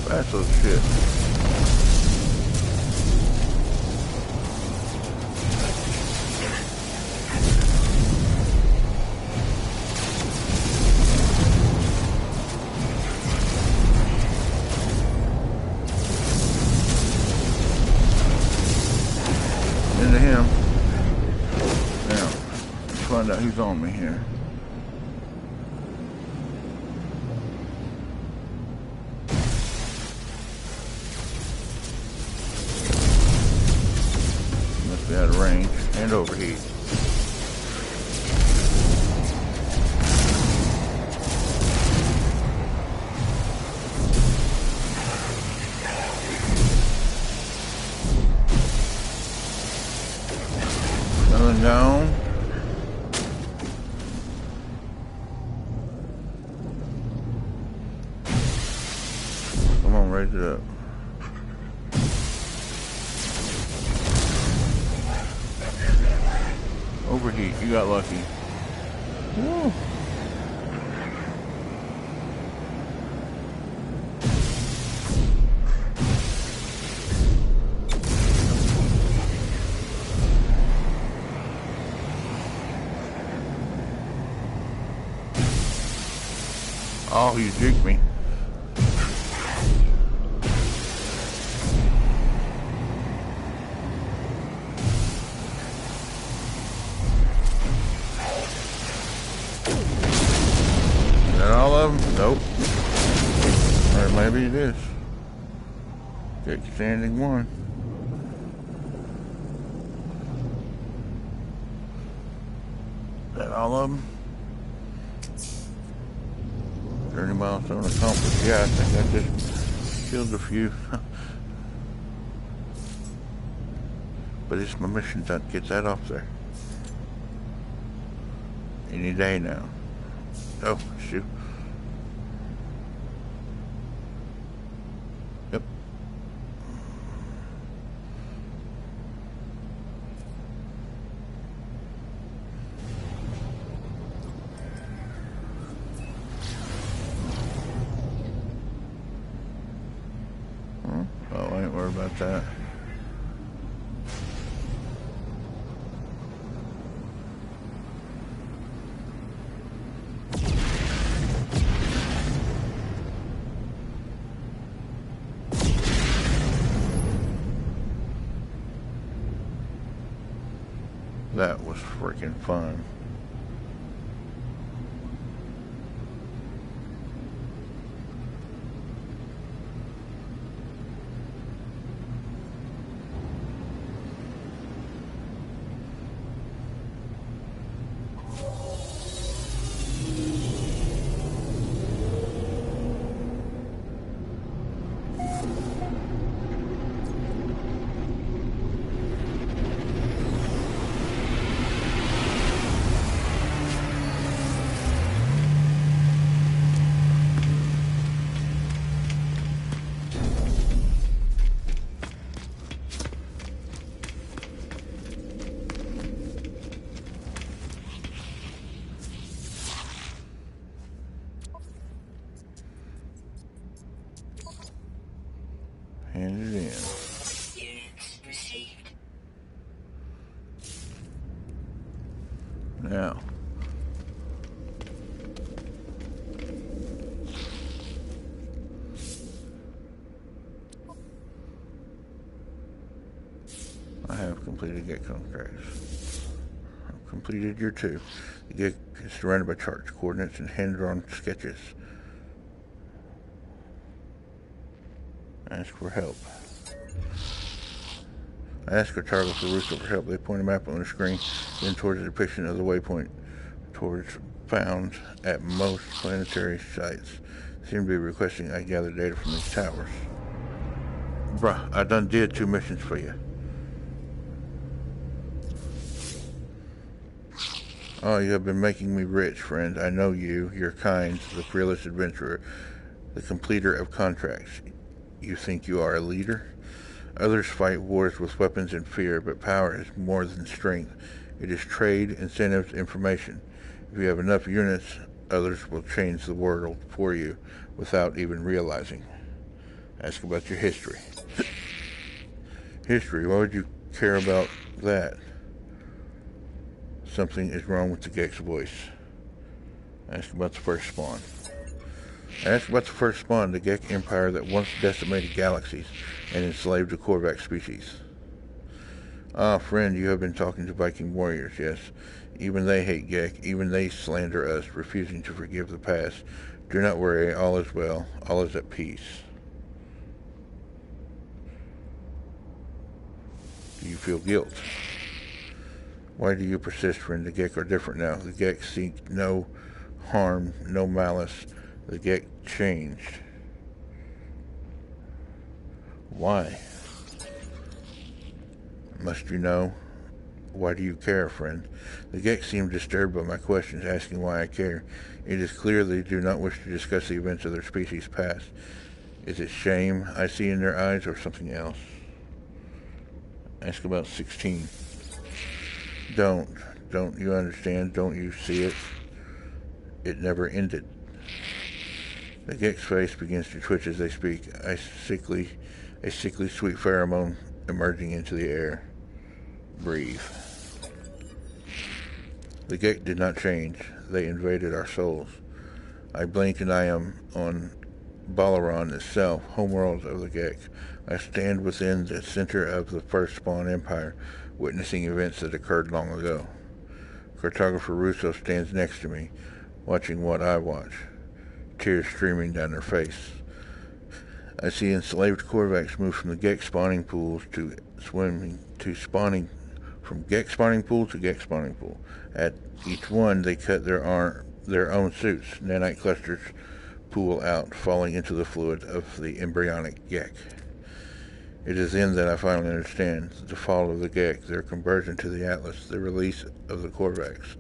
Speaker 1: That's some shit. Into him. Now, let's find out who's on me here. Out of range and overheat. Another down. Come on, raise it up. Overheat, you got lucky. Woo. Oh, you jigged me. All of them? Nope. Or maybe it is. Get standing one. Is that all of them? 30 milestone accomplished. Yeah, I think I just killed a few. But it's my mission that gets that off there. Any day now. Oh, shoot. Yep. Oh, I ain't worried about that. That was freaking fun. Hand it in.
Speaker 2: Units received.
Speaker 1: Now. I have completed get contracts. I've completed your 2. The get is surrounded by charts, coordinates, and hand-drawn sketches. Ask for help. I ask cartographers Russo for help. They point a map on the screen, then towards the depiction of the waypoint, towards found at most planetary sites. They seem to be requesting I gather data from these towers. Bruh, I done did 2 missions for you. Oh, you have been making me rich, friend. I know you. You're kind, the fearless adventurer, the completer of contracts. You think you are a leader? Others fight wars with weapons and fear, but power is more than strength. It is trade, incentives, information. If you have enough units, others will change the world for you without even realizing. Ask about your history. History? Why would you care about that? Something is wrong with the Gek's voice. Ask about the first spawn. Ask about the first spawn, the Gek Empire that once decimated galaxies and enslaved the Korvax species. Ah, friend, you have been talking to Viking warriors, yes. Even they hate Gek, even they slander us, refusing to forgive the past. Do not worry, all is well, all is at peace. Do you feel guilt? Why do you persist, friend? The Gek are different now. The Gek seek no harm, no malice. The Gek changed. Why? Must you know? Why do you care, friend? The Gek seem disturbed by my questions, asking why I care. It is clear they do not wish to discuss the events of their species' past. Is it shame I see in their eyes, or something else? Ask about 16. Don't you understand? Don't you see it? It never ended. The Gek's face begins to twitch as they speak, a sickly sweet pheromone emerging into the air. Breathe. The Gek did not change. They invaded our souls. I blink and I am on Balaran itself, homeworld of the Gek. I stand within the center of the first spawn empire, witnessing events that occurred long ago. Cartographer Russo stands next to me, watching what I watch, tears streaming down her face. I see enslaved Korvax move from the Gek spawning pools to spawning, from Gek spawning pool to Gek spawning pool. At each one, they cut their own suits. Nanite clusters pool out, falling into the fluid of the embryonic Gek. It is then that I finally understand the fall of the Gek, their conversion to the Atlas, the release of the Korvax.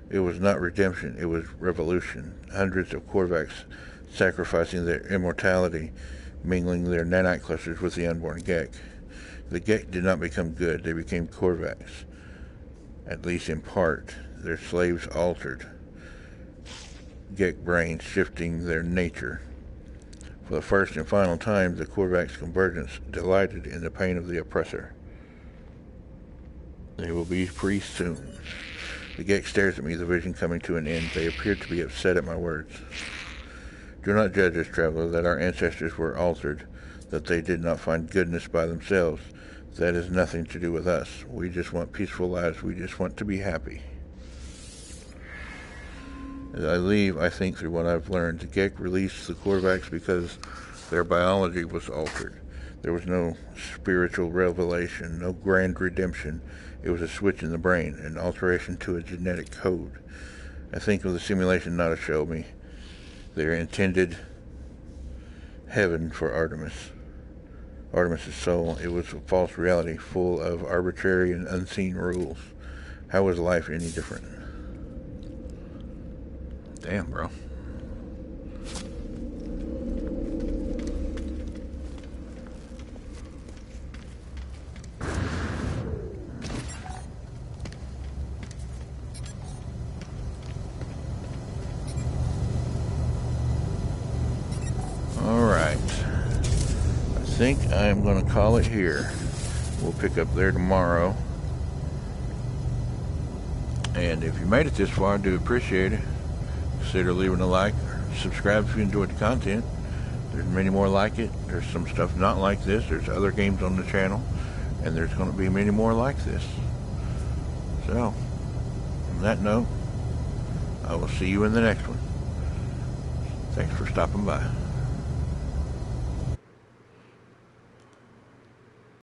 Speaker 1: It was not redemption, it was revolution. Hundreds of Korvax sacrificing their immortality, mingling their nanite clusters with the unborn Gek. The Gek did not become good, they became Korvax. At least in part, their slaves altered. Gek brains shifting their nature. For the first and final time, the Korvax convergence delighted in the pain of the oppressor. They will be free soon. The Gek stares at me, the vision coming to an end. They appear to be upset at my words. Do not judge us, traveler, that our ancestors were altered, that they did not find goodness by themselves. That has nothing to do with us. We just want peaceful lives. We just want to be happy. As I leave, I think through what I've learned. The GEC released the quarterbacks because their biology was altered. There was no spiritual revelation, no grand redemption. It was a switch in the brain, an alteration to a genetic code. I think of the simulation not a show me. Their intended heaven for Artemis's soul. It was a false reality, full of arbitrary and unseen rules. How was life any different? Damn, bro. Alright. I think I'm going to call it here. We'll pick up there tomorrow. And if you made it this far, I do appreciate it. Consider leaving a like, subscribe if you enjoyed the content. There's many more like it. There's some stuff not like this. There's other games on the channel, and there's going to be many more like this. So, on that note, I will see you in the next one. Thanks for stopping by.